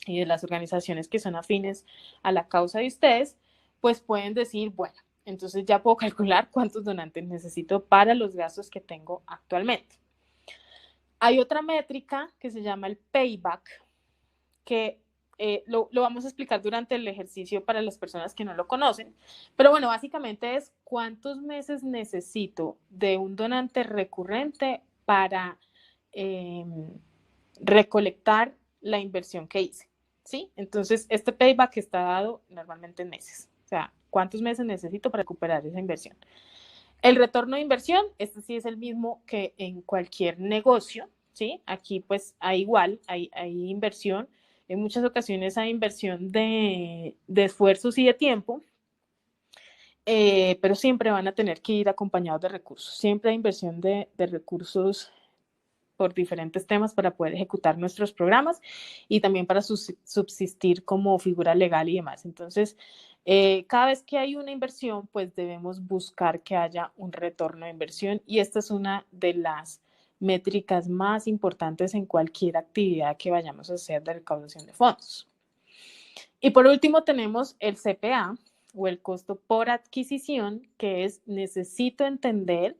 y de las organizaciones que son afines a la causa de ustedes, pues pueden decir, bueno, entonces ya puedo calcular cuántos donantes necesito para los gastos que tengo actualmente. Hay otra métrica que se llama el payback, que lo vamos a explicar durante el ejercicio para las personas que no lo conocen, pero bueno, básicamente es cuántos meses necesito de un donante recurrente para recolectar la inversión que hice. ¿Sí? Entonces, este payback está dado normalmente en meses. O sea, ¿cuántos meses necesito para recuperar esa inversión? El retorno de inversión, este sí es el mismo que en cualquier negocio, ¿sí? Aquí pues hay igual, hay inversión. En muchas ocasiones hay inversión de esfuerzos y de tiempo, pero siempre van a tener que ir acompañados de recursos. Siempre hay inversión de recursos por diferentes temas para poder ejecutar nuestros programas y también para subsistir como figura legal y demás. Entonces, cada vez que hay una inversión, pues debemos buscar que haya un retorno de inversión y esta es una de las métricas más importantes en cualquier actividad que vayamos a hacer de recaudación de fondos. Y por último tenemos el CPA o el costo por adquisición, que es necesito entender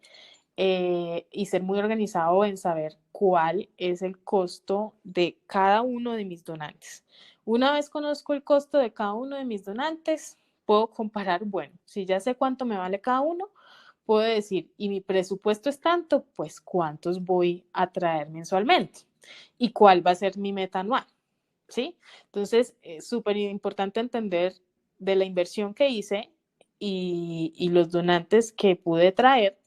y ser muy organizado en saber cuál es el costo de cada uno de mis donantes. Una vez conozco el costo de cada uno de mis donantes, puedo comparar, bueno, si ya sé cuánto me vale cada uno, puedo decir, y mi presupuesto es tanto, pues cuántos voy a traer mensualmente y cuál va a ser mi meta anual, ¿sí? Entonces, es súper importante entender de la inversión que hice y los donantes que pude traer,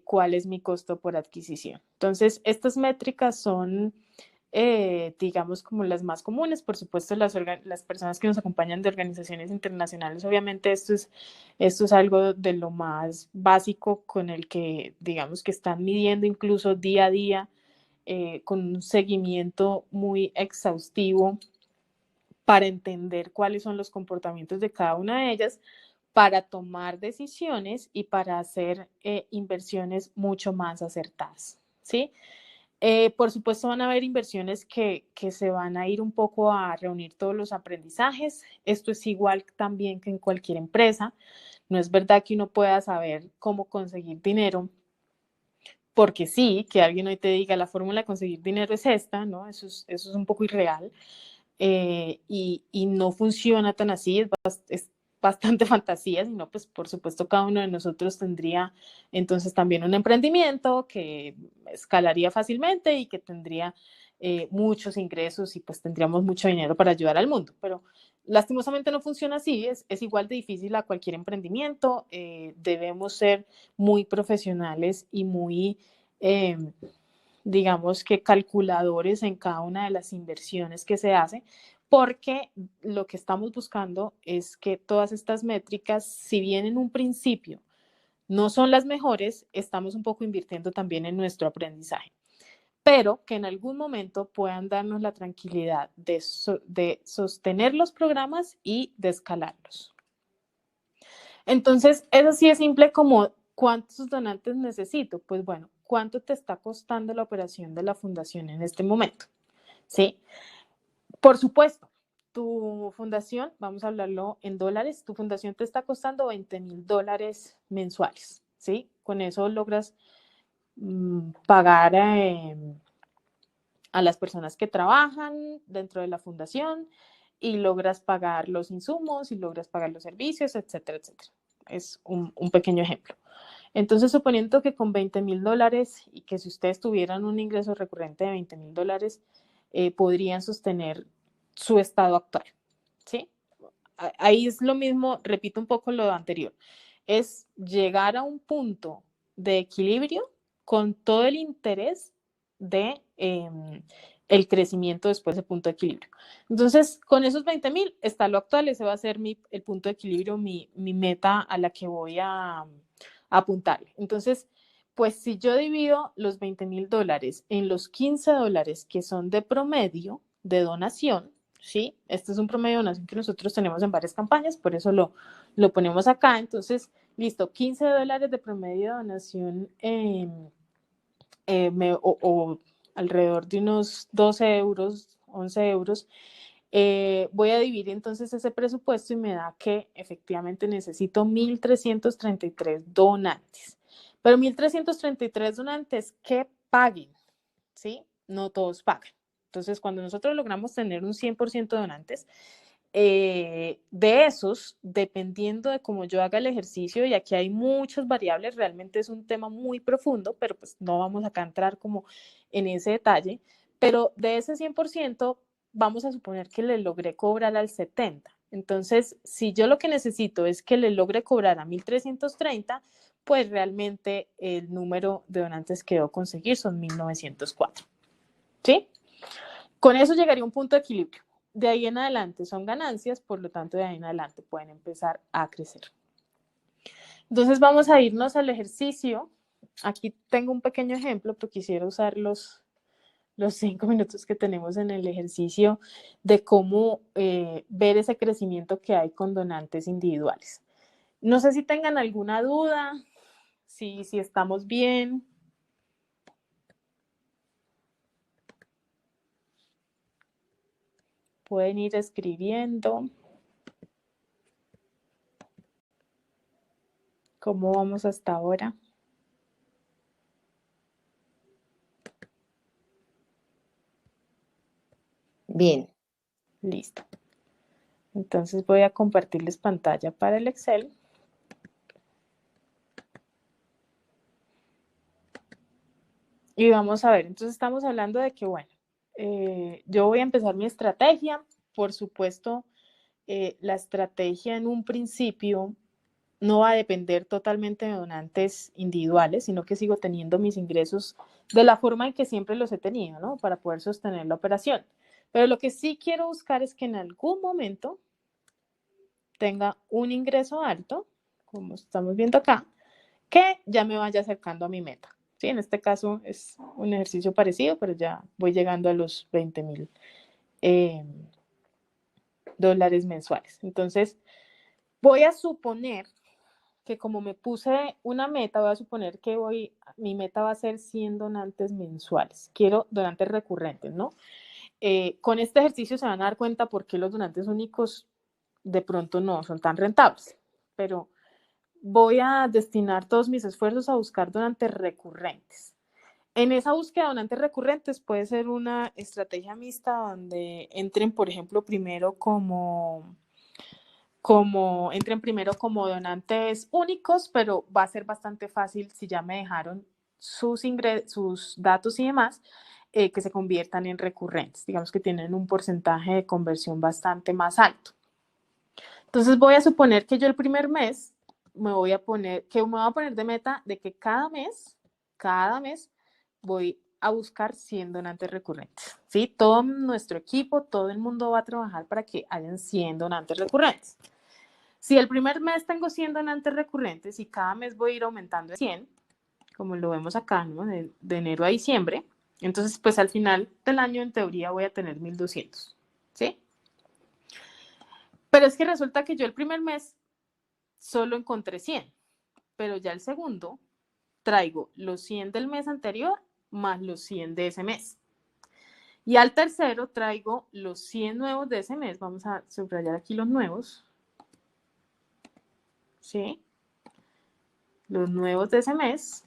cuál es mi costo por adquisición. Entonces, estas métricas son, digamos, como las más comunes. Por supuesto, las personas que nos acompañan de organizaciones internacionales, obviamente esto es algo de lo más básico con el que, digamos, que están midiendo incluso día a día, con un seguimiento muy exhaustivo para entender cuáles son los comportamientos de cada una de ellas, para tomar decisiones y para hacer inversiones mucho más acertadas, ¿sí? Por supuesto van a haber inversiones que se van a ir un poco a reunir todos los aprendizajes. Esto es igual también que en cualquier empresa. No es verdad que uno pueda saber cómo conseguir dinero, porque sí, que alguien hoy te diga la fórmula de conseguir dinero es esta, ¿no? Eso es un poco irreal. Y no funciona tan así, bastante fantasía, sino pues por supuesto cada uno de nosotros tendría entonces también un emprendimiento que escalaría fácilmente y que tendría muchos ingresos y pues tendríamos mucho dinero para ayudar al mundo, pero lastimosamente no funciona así, es igual de difícil a cualquier emprendimiento, debemos ser muy profesionales y muy, digamos que calculadores en cada una de las inversiones que se hace, porque lo que estamos buscando es que todas estas métricas, si bien en un principio no son las mejores, estamos un poco invirtiendo también en nuestro aprendizaje, pero que en algún momento puedan darnos la tranquilidad de sostener los programas y de escalarlos. Entonces, es así de simple como ¿cuántos donantes necesito? Pues bueno, ¿cuánto te está costando la operación de la fundación en este momento? ¿Sí? Por supuesto, tu fundación, vamos a hablarlo en dólares, tu fundación te está costando $20,000 mensuales, ¿sí? Con eso logras pagar a las personas que trabajan dentro de la fundación y logras pagar los insumos y logras pagar los servicios, etcétera, etcétera. Es un pequeño ejemplo. Entonces, suponiendo que con $20,000 y que si ustedes tuvieran un ingreso recurrente de $20,000, podrían sostener su estado actual, ¿sí? Ahí es lo mismo, repito un poco lo anterior, es llegar a un punto de equilibrio con todo el interés de el crecimiento después de punto de equilibrio. Entonces, con esos 20,000 está lo actual, ese va a ser el punto de equilibrio, mi meta a la que voy a apuntarle. Entonces, pues si yo divido los $20,000 en los $15 que son de promedio de donación, ¿sí? Este es un promedio de donación que nosotros tenemos en varias campañas, por eso lo ponemos acá. Entonces, listo, $15 de promedio de donación o alrededor de unos 12 euros, 11 euros. Voy a dividir entonces ese presupuesto y me da que efectivamente necesito 1,333 donantes. Pero 1,333 donantes que paguen, ¿sí? No todos pagan. Entonces, cuando nosotros logramos tener un 100% de donantes, de esos, dependiendo de cómo yo haga el ejercicio, y aquí hay muchas variables, realmente es un tema muy profundo, pero pues no vamos acá a entrar como en ese detalle, pero de ese 100%, vamos a suponer que le logré cobrar al 70%. Entonces, si yo lo que necesito es que le logre cobrar a 1,330, pues realmente el número de donantes que debo conseguir son 1,904. ¿Sí? Con eso llegaría a un punto de equilibrio. De ahí en adelante son ganancias, por lo tanto de ahí en adelante pueden empezar a crecer. Entonces vamos a irnos al ejercicio. Aquí tengo un pequeño ejemplo, pero quisiera usar los 5 minutos que tenemos en el ejercicio de cómo ver ese crecimiento que hay con donantes individuales. No sé si tengan alguna duda, si estamos bien. Pueden ir escribiendo. ¿Cómo vamos hasta ahora? Bien. Listo. Entonces voy a compartirles pantalla para el Excel. Y vamos a ver, entonces estamos hablando de que, bueno, yo voy a empezar mi estrategia. Por supuesto, la estrategia en un principio no va a depender totalmente de donantes individuales, sino que sigo teniendo mis ingresos de la forma en que siempre los he tenido, ¿no? Para poder sostener la operación. Pero lo que sí quiero buscar es que en algún momento tenga un ingreso alto, como estamos viendo acá, que ya me vaya acercando a mi meta. ¿Sí? En este caso es un ejercicio parecido, pero ya voy llegando a los 20,000 dólares mensuales. Entonces, voy a suponer que como me puse una meta, voy a suponer que mi meta va a ser 100 donantes mensuales. Quiero donantes recurrentes, ¿no? Con este ejercicio se van a dar cuenta por qué los donantes únicos de pronto no son tan rentables, pero voy a destinar todos mis esfuerzos a buscar donantes recurrentes. En esa búsqueda de donantes recurrentes puede ser una estrategia mixta donde entren, por ejemplo, primero como como entren primero como donantes únicos, pero va a ser bastante fácil si ya me dejaron sus datos y demás, que se conviertan en recurrentes. Digamos que tienen un porcentaje de conversión bastante más alto. Entonces voy a suponer que yo el primer mes me voy a poner de meta de que cada mes voy a buscar 100 donantes recurrentes. ¿Sí? Todo nuestro equipo, todo el mundo va a trabajar para que hayan 100 donantes recurrentes. Si el primer mes tengo 100 donantes recurrentes y cada mes voy a ir aumentando de 100, como lo vemos acá, ¿no? De enero a diciembre, entonces pues al final del año en teoría voy a tener 1200, ¿sí? Pero es que resulta que yo el primer mes solo encontré 100, pero ya el segundo traigo los 100 del mes anterior más los 100 de ese mes. Y al tercero traigo los 100 nuevos de ese mes. Vamos a subrayar aquí los nuevos. ¿Sí? Los nuevos de ese mes.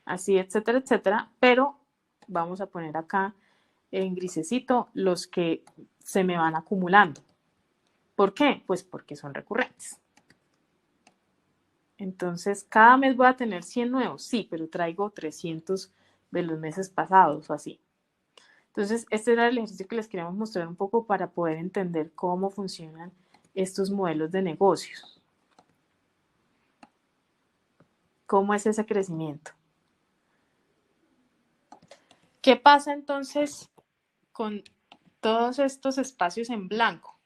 Así, etcétera, etcétera. Pero vamos a poner acá en grisecito los que se me van acumulando. ¿Por qué? Pues porque son recurrentes. Entonces, cada mes voy a tener 100 nuevos. Sí, pero traigo 300 de los meses pasados o así. Entonces, este era el ejercicio que les queríamos mostrar un poco para poder entender cómo funcionan estos modelos de negocios. ¿Cómo es ese crecimiento? ¿Qué pasa entonces con todos estos espacios en blanco?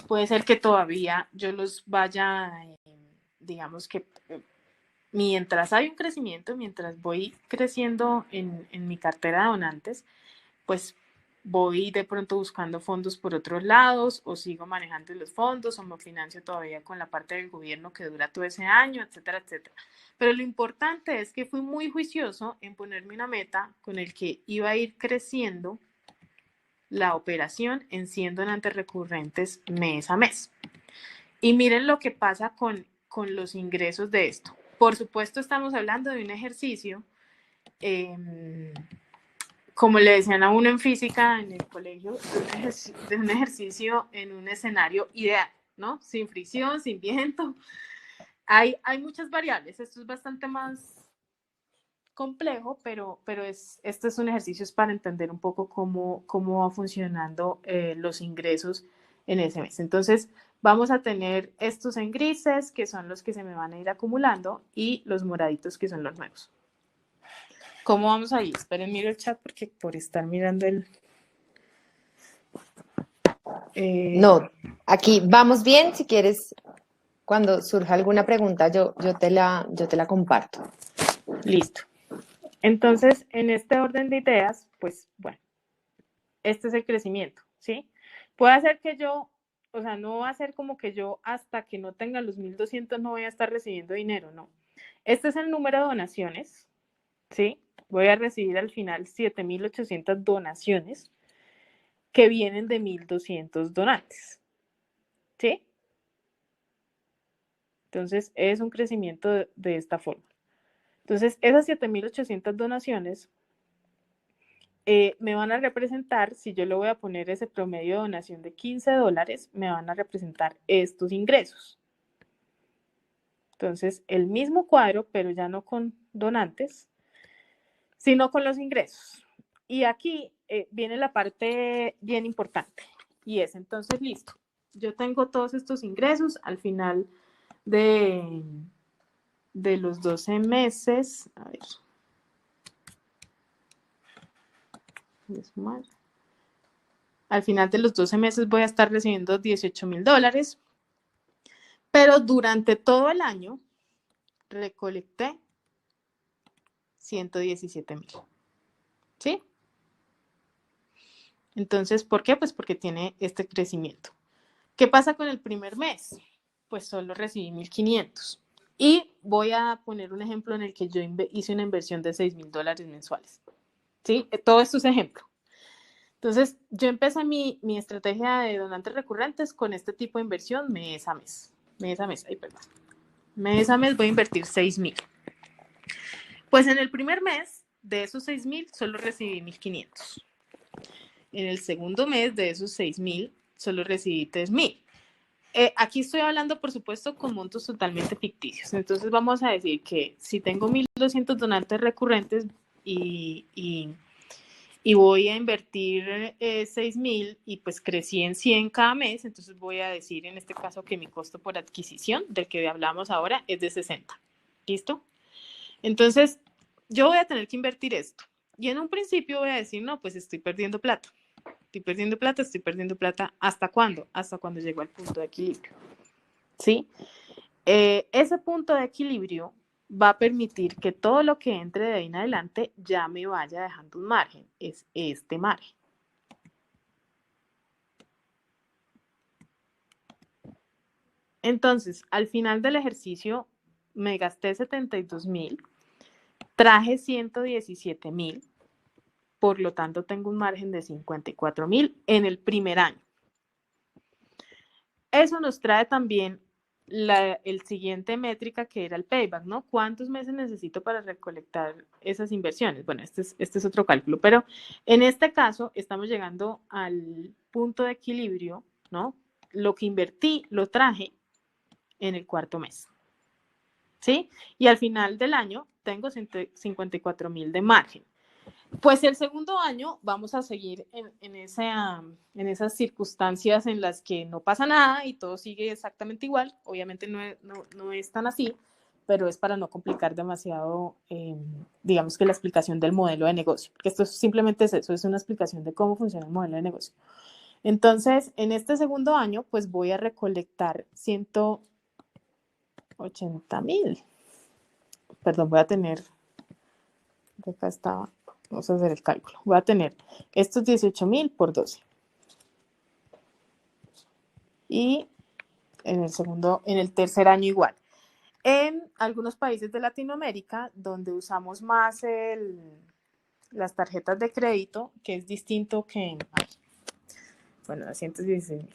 Puede ser que todavía yo los vaya, digamos que mientras hay un crecimiento, mientras voy creciendo en mi cartera de donantes, pues voy de pronto buscando fondos por otros lados o sigo manejando los fondos o me financio todavía con la parte del gobierno que dura todo ese año, etcétera, etcétera. Pero lo importante es que fui muy juicioso en ponerme una meta con el que iba a ir creciendo la operación en 100 donantes recurrentes mes a mes. Y miren lo que pasa con los ingresos de esto. Por supuesto, estamos hablando de un ejercicio, como le decían a uno en física en el colegio, de un ejercicio en un escenario ideal, ¿no? Sin fricción, sin viento. Hay muchas variables. Esto es bastante más complejo, pero este es un ejercicio para entender un poco cómo va funcionando los ingresos en ese mes. Entonces, vamos a tener estos en grises, que son los que se me van a ir acumulando, y los moraditos, que son los nuevos. ¿Cómo vamos ahí? Esperen, miro el chat porque por estar mirando el... No, aquí vamos bien. Si quieres, cuando surja alguna pregunta, yo te la comparto. Listo. Entonces, en este orden de ideas, pues, bueno, este es el crecimiento, ¿sí? Puede ser que yo, o sea, no va a ser como que yo hasta que no tenga los 1200 no voy a estar recibiendo dinero, no. Este es el número de donaciones, ¿sí? Voy a recibir al final 7800 donaciones que vienen de 1200 donantes, ¿sí? Entonces, es un crecimiento de esta forma. Entonces, esas 7800 donaciones me van a representar, si yo le voy a poner ese promedio de donación de $15, me van a representar estos ingresos. Entonces, el mismo cuadro, pero ya no con donantes, sino con los ingresos. Y aquí viene la parte bien importante, y es entonces, listo, yo tengo todos estos ingresos al final de los 12 meses, a ver, al final de los 12 meses voy a estar recibiendo $18,000, pero durante todo el año recolecté 117,000. ¿Sí? Entonces, ¿por qué? Pues porque tiene este crecimiento. ¿Qué pasa con el primer mes? Pues solo recibí 1,500. Y voy a poner un ejemplo en el que yo hice una inversión de $6,000 mensuales. ¿Sí? Todo esto es ejemplo. Entonces, yo empecé mi estrategia de donantes recurrentes con este tipo de inversión mes a mes. Mes a mes, perdón. Mes a mes voy a invertir 6,000. Pues en el primer mes, de esos 6,000, solo recibí 1,500. En el segundo mes de esos 6.000, solo recibí 3.000. Aquí estoy hablando, por supuesto, con montos totalmente ficticios. Entonces vamos a decir que si tengo 1.200 donantes recurrentes y voy a invertir 6.000 y pues crecí en 100 cada mes, entonces voy a decir en este caso que mi costo por adquisición, del que hablamos ahora, es de 60. ¿Listo? Entonces, yo voy a tener que invertir esto. Y en un principio voy a decir, no, pues estoy perdiendo plata. Estoy perdiendo plata, estoy perdiendo plata. ¿Hasta cuándo? Hasta cuando llego al punto de equilibrio. ¿Sí? Ese punto de equilibrio va a permitir que todo lo que entre de ahí en adelante ya me vaya dejando un margen. Es este margen. Entonces, al final del ejercicio me gasté 72.000, traje 117.000, por lo tanto tengo un margen de 54.000 en el primer año. Eso nos trae también el siguiente métrica, que era el payback, ¿no? ¿Cuántos meses necesito para recolectar esas inversiones? Bueno, este es otro cálculo, pero en este caso estamos llegando al punto de equilibrio, ¿no? Lo que invertí lo traje en el cuarto mes, ¿sí? Y al final del año tengo 54.000 de margen. Pues el segundo año vamos a seguir en esas circunstancias en las que no pasa nada y todo sigue exactamente igual. Obviamente no es tan así, pero es para no complicar demasiado, digamos que la explicación del modelo de negocio. Que esto simplemente es eso, es una explicación de cómo funciona el modelo de negocio. Entonces, en este segundo año, pues voy a recolectar 180.000. Perdón, voy a tener, acá estaba. Vamos a hacer el cálculo. Voy a tener estos 18.000 por 12. Y en el tercer año igual. En algunos países de Latinoamérica, donde usamos más las tarjetas de crédito, que es distinto que, bueno, 216.000,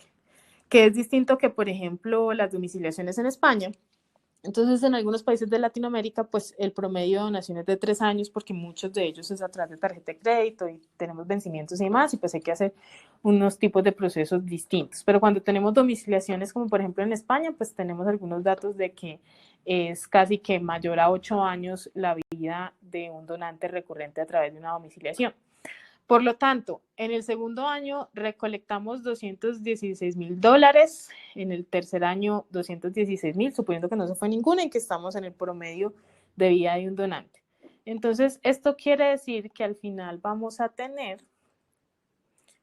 que es distinto que, por ejemplo, las domiciliaciones en España. Entonces, en algunos países de Latinoamérica, pues el promedio de donación es de 3 años, porque muchos de ellos es a través de tarjeta de crédito y tenemos vencimientos y demás, y pues hay que hacer unos tipos de procesos distintos. Pero cuando tenemos domiciliaciones, como por ejemplo en España, pues tenemos algunos datos de que es casi que mayor a 8 años la vida de un donante recurrente a través de una domiciliación. Por lo tanto, en el segundo año recolectamos $216.000, en el tercer año 216.000, suponiendo que no se fue ninguna y que estamos en el promedio de vida de un donante. Entonces, esto quiere decir que al final vamos a tener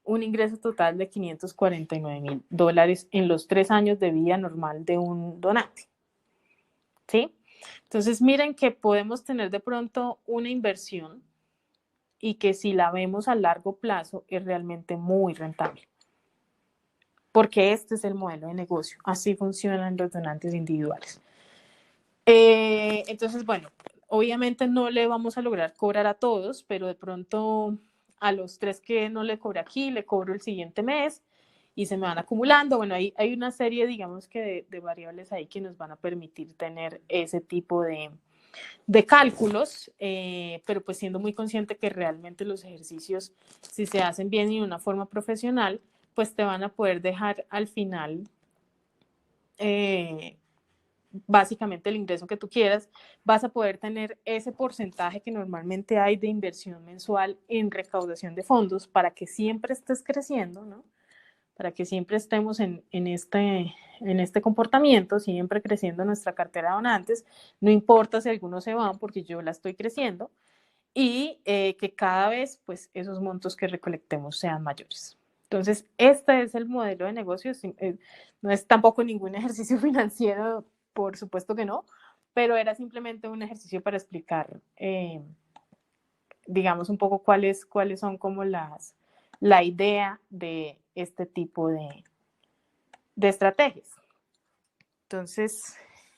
un ingreso total de $549.000 en los 3 años de vida normal de un donante. ¿Sí? Entonces, miren que podemos tener de pronto una inversión y que si la vemos a largo plazo es realmente muy rentable. Porque este es el modelo de negocio. Así funcionan los donantes individuales. Entonces, bueno, obviamente no le vamos a lograr cobrar a todos, pero de pronto a los 3 que no le cobré aquí, le cobro el siguiente mes y se me van acumulando. Bueno, hay una serie, digamos que de variables ahí que nos van a permitir tener ese tipo de cálculos, pero pues siendo muy consciente que realmente los ejercicios, si se hacen bien y de una forma profesional, pues te van a poder dejar al final básicamente el ingreso que tú quieras. Vas a poder tener ese porcentaje que normalmente hay de inversión mensual en recaudación de fondos para que siempre estés creciendo, ¿no? Para que siempre estemos en este comportamiento, siempre creciendo nuestra cartera de donantes, no importa si algunos se van porque yo la estoy creciendo, y que cada vez pues esos montos que recolectemos sean mayores. Entonces, este es el modelo de negocio, no es tampoco ningún ejercicio financiero, por supuesto que no, pero era simplemente un ejercicio para explicar, digamos, un poco cuáles son como la idea de este tipo de estrategias. Entonces,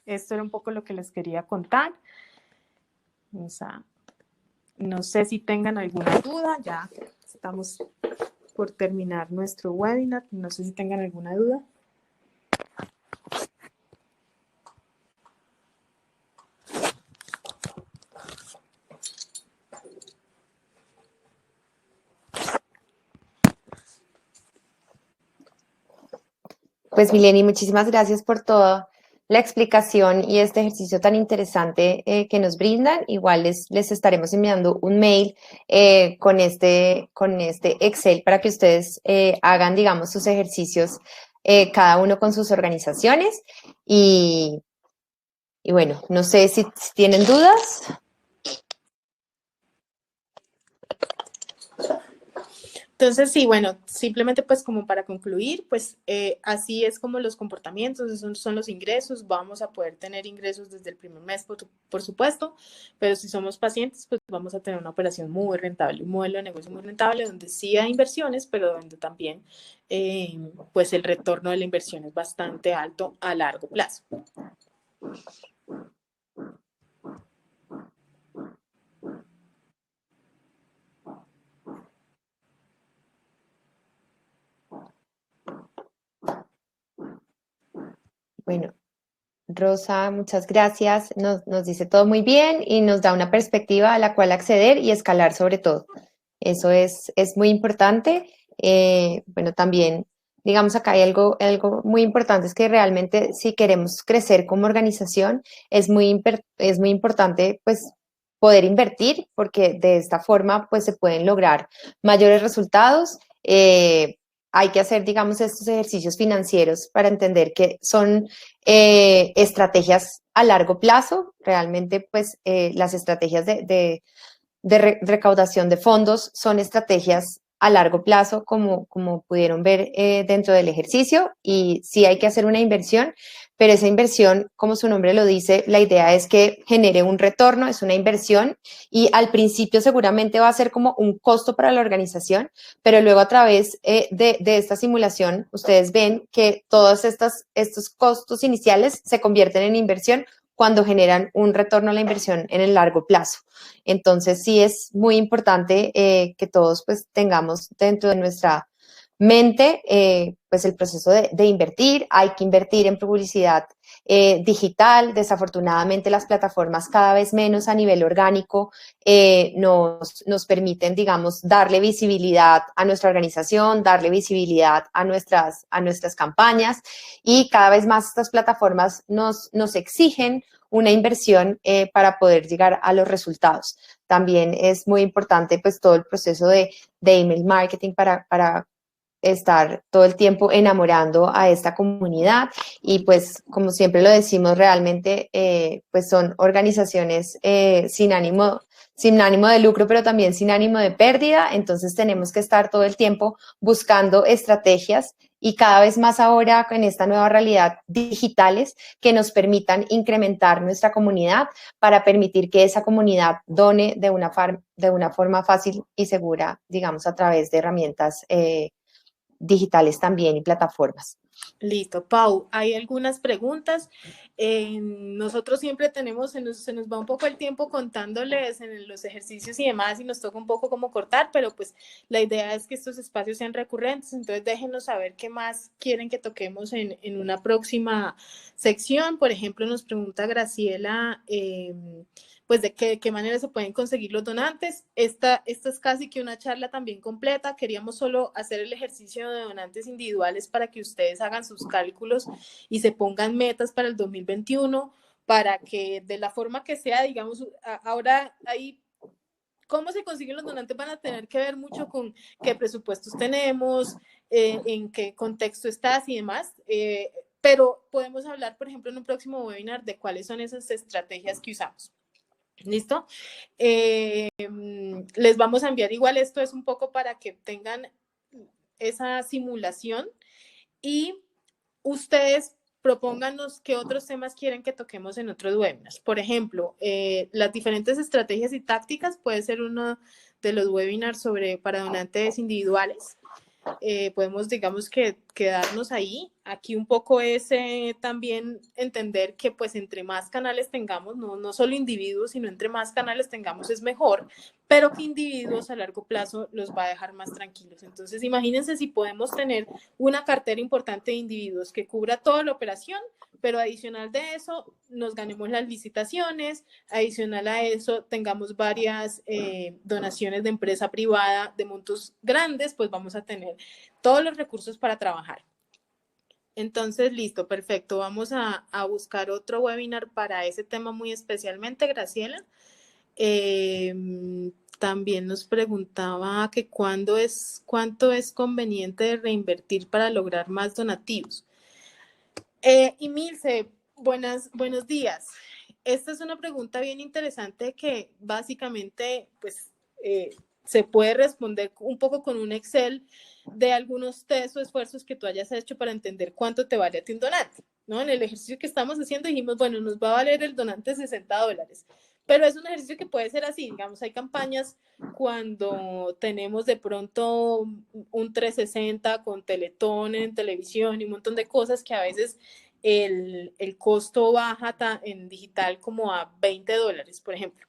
esto era un poco lo que les quería contar. No sé si tengan alguna duda, ya estamos por terminar nuestro webinar, no sé si tengan alguna duda. Pues Mileni, muchísimas gracias por toda la explicación y este ejercicio tan interesante que nos brindan. Igual les estaremos enviando un mail con este Excel para que ustedes hagan, digamos, sus ejercicios cada uno con sus organizaciones. Y, y bueno, no sé si tienen dudas. Entonces, sí, bueno, simplemente pues como para concluir, pues así es como los comportamientos, esos son los ingresos, vamos a poder tener ingresos desde el primer mes, por supuesto, pero si somos pacientes, pues vamos a tener una operación muy rentable, un modelo de negocio muy rentable, donde sí hay inversiones, pero donde también pues el retorno de la inversión es bastante alto a largo plazo. Bueno, Rosa, muchas gracias. Nos dice todo muy bien y nos da una perspectiva a la cual acceder y escalar sobre todo. Eso es muy importante. Bueno, también, digamos, acá hay algo muy importante, es que realmente si queremos crecer como organización, es muy importante, pues, poder invertir, porque de esta forma, pues, se pueden lograr mayores resultados. Hay que hacer, digamos, estos ejercicios financieros para entender que son estrategias a largo plazo. Realmente, pues, las estrategias de recaudación de fondos son estrategias a largo plazo, como pudieron ver dentro del ejercicio, y sí hay que hacer una inversión, pero esa inversión, como su nombre lo dice, la idea es que genere un retorno, es una inversión, y al principio seguramente va a ser como un costo para la organización, pero luego a través de esta simulación, ustedes ven que todos estos costos iniciales se convierten en inversión cuando generan un retorno a la inversión en el largo plazo. Entonces, sí es muy importante que todos pues tengamos dentro de nuestra mente pues el proceso de invertir. Hay que invertir en publicidad digital. Desafortunadamente, las plataformas cada vez menos a nivel orgánico nos permiten, digamos, darle visibilidad a nuestra organización, darle visibilidad a nuestras campañas, y cada vez más estas plataformas nos exigen una inversión para poder llegar a los resultados. También es muy importante pues todo el proceso de email marketing para estar todo el tiempo enamorando a esta comunidad, y pues como siempre lo decimos, realmente pues son organizaciones sin ánimo de lucro, pero también sin ánimo de pérdida. Entonces tenemos que estar todo el tiempo buscando estrategias, y cada vez más ahora en esta nueva realidad, digitales, que nos permitan incrementar nuestra comunidad para permitir que esa comunidad done de una forma fácil y segura, digamos, a través de herramientas digitales también y plataformas. Listo, Pau, hay algunas preguntas. Nosotros siempre tenemos, se nos va un poco el tiempo contándoles en los ejercicios y demás, y nos toca un poco como cortar, pero pues la idea es que estos espacios sean recurrentes, entonces déjenos saber qué más quieren que toquemos en una próxima sección. Por ejemplo, nos pregunta Graciela, pues de qué manera se pueden conseguir los donantes. Esta es casi que una charla también completa. Queríamos solo hacer el ejercicio de donantes individuales para que ustedes hagan sus cálculos y se pongan metas para el 2021, para que de la forma que sea, digamos, ahora hay cómo se consiguen los donantes van a tener que ver mucho con qué presupuestos tenemos, en qué contexto estás y demás. Pero podemos hablar, por ejemplo, en un próximo webinar de cuáles son esas estrategias que usamos. ¿Listo? Les vamos a enviar igual, esto es un poco para que tengan esa simulación, y ustedes propónganos qué otros temas quieren que toquemos en otros webinars. Por ejemplo, las diferentes estrategias y tácticas puede ser uno de los webinars para donantes individuales. Podemos, digamos, que quedarnos ahí. Aquí un poco es también entender que pues entre más canales tengamos, no solo individuos, sino entre más canales tengamos es mejor, pero que individuos a largo plazo los va a dejar más tranquilos. Entonces, imagínense si podemos tener una cartera importante de individuos que cubra toda la operación, pero adicional de eso nos ganemos las licitaciones, adicional a eso tengamos varias donaciones de empresa privada de montos grandes, pues vamos a tener todos los recursos para trabajar. Entonces, listo, perfecto. Vamos a buscar otro webinar para ese tema muy especialmente, Graciela. También nos preguntaba que cuánto es conveniente reinvertir para lograr más donativos. Y Milce, buenos días. Esta es una pregunta bien interesante que básicamente pues, se puede responder un poco con un Excel de algunos test o esfuerzos que tú hayas hecho para entender cuánto te vale a ti un donante, ¿no? En el ejercicio que estamos haciendo dijimos, bueno, nos va a valer el donante $60, pero es un ejercicio que puede ser así, digamos, hay campañas cuando tenemos de pronto un 360 con Teletón en televisión y un montón de cosas que a veces el costo baja en digital como a $20, por ejemplo.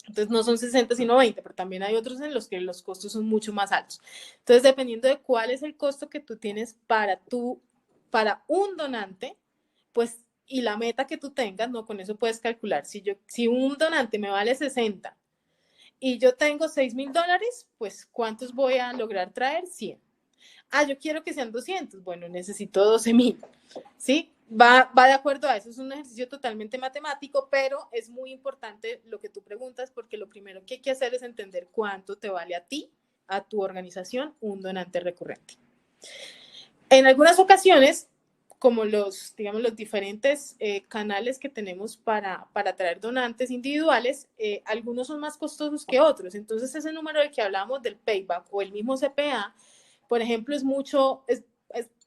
Entonces no son 60 sino 20, pero también hay otros en los que los costos son mucho más altos. Entonces, dependiendo de cuál es el costo que tú tienes para un donante, pues, y la meta que tú tengas, ¿no? Con eso puedes calcular. Si un donante me vale 60 y yo tengo $6,000, pues, ¿cuántos voy a lograr traer? 100. Yo quiero que sean 200. Bueno, necesito 12,000. ¿Sí? Va de acuerdo a eso. Es un ejercicio totalmente matemático, pero es muy importante lo que tú preguntas, porque lo primero que hay que hacer es entender cuánto te vale a ti, a tu organización, un donante recurrente. En algunas ocasiones, como los diferentes canales que tenemos para traer donantes individuales, algunos son más costosos que otros. Entonces, ese número del que hablamos del payback o el mismo CPA, por ejemplo, es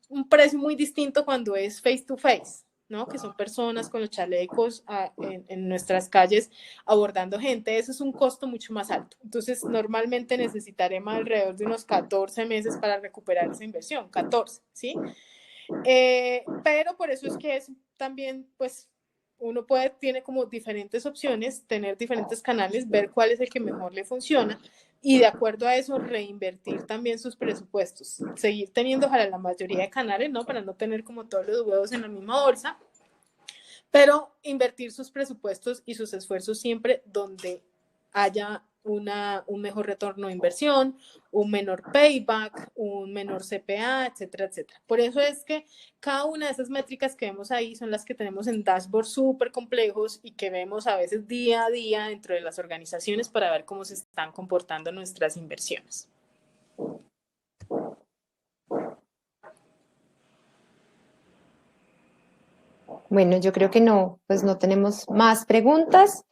un precio muy distinto cuando es face to face, ¿no? Que son personas con los chalecos en nuestras calles abordando gente. Eso es un costo mucho más alto. Entonces, normalmente necesitaremos alrededor de unos 14 meses para recuperar esa inversión, 14, ¿sí? Pero por eso es que es también, pues, uno tiene como diferentes opciones, tener diferentes canales, ver cuál es el que mejor le funciona y de acuerdo a eso reinvertir también sus presupuestos, seguir teniendo ojalá la mayoría de canales, ¿no? Para no tener como todos los huevos en la misma bolsa, pero invertir sus presupuestos y sus esfuerzos siempre donde haya un mejor retorno de inversión, un menor payback, un menor CPA, etcétera, etcétera. Por eso es que cada una de esas métricas que vemos ahí son las que tenemos en dashboards súper complejos y que vemos a veces día a día dentro de las organizaciones para ver cómo se están comportando nuestras inversiones. Bueno, yo creo que no, pues no tenemos más preguntas.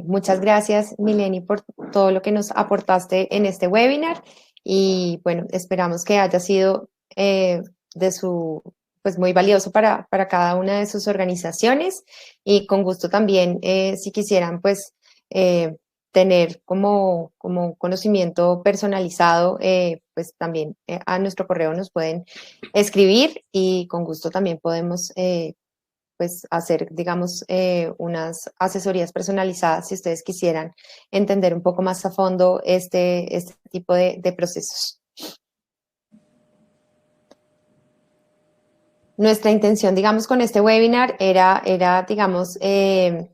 Muchas gracias, Mileni, por todo lo que nos aportaste en este webinar y bueno, esperamos que haya sido pues muy valioso para cada una de sus organizaciones y con gusto también, si quisieran, pues tener como conocimiento personalizado, pues también a nuestro correo nos pueden escribir y con gusto también podemos pues hacer, digamos, unas asesorías personalizadas si ustedes quisieran entender un poco más a fondo este tipo de procesos. Nuestra intención, digamos, con este webinar era digamos, que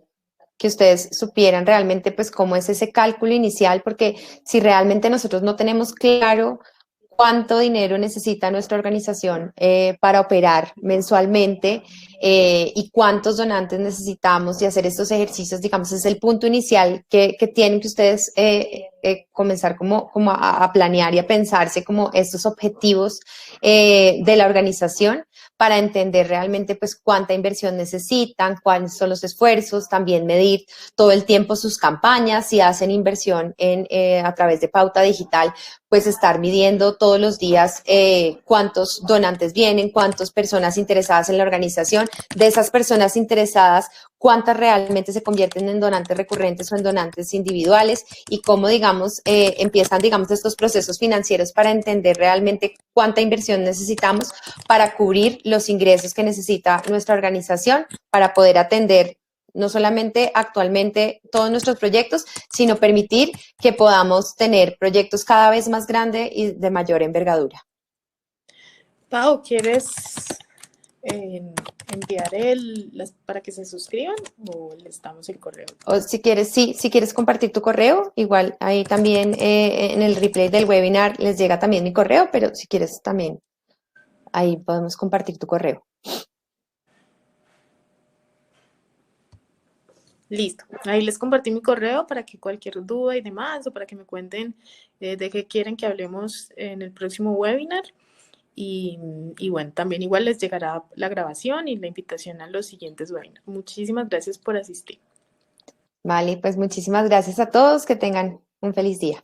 ustedes supieran realmente, pues, cómo es ese cálculo inicial, porque si realmente nosotros no tenemos claro cuánto dinero necesita nuestra organización para operar mensualmente y cuántos donantes necesitamos y hacer estos ejercicios, digamos, es el punto inicial que tienen que ustedes comenzar como a planear y a pensarse como estos objetivos de la organización para entender realmente pues cuánta inversión necesitan, cuáles son los esfuerzos, también medir todo el tiempo sus campañas, si hacen inversión a través de pauta digital, pues estar midiendo todos los días cuántos donantes vienen, cuántas personas interesadas en la organización, de esas personas interesadas, cuántas realmente se convierten en donantes recurrentes o en donantes individuales y cómo, digamos, empiezan, digamos, estos procesos financieros para entender realmente cuánta inversión necesitamos para cubrir los ingresos que necesita nuestra organización para poder atender no solamente actualmente todos nuestros proyectos, sino permitir que podamos tener proyectos cada vez más grandes y de mayor envergadura. Pau, ¿quieres enviar para que se suscriban o les damos el correo? O si quieres, sí, si quieres compartir tu correo, igual ahí también en el replay del webinar les llega también mi correo, pero si quieres también ahí podemos compartir tu correo. Listo. Ahí les compartí mi correo para que cualquier duda y demás, o para que me cuenten de qué quieren que hablemos en el próximo webinar. Y bueno, también igual les llegará la grabación y la invitación a los siguientes webinars. Muchísimas gracias por asistir. Vale, pues muchísimas gracias a todos, que tengan un feliz día.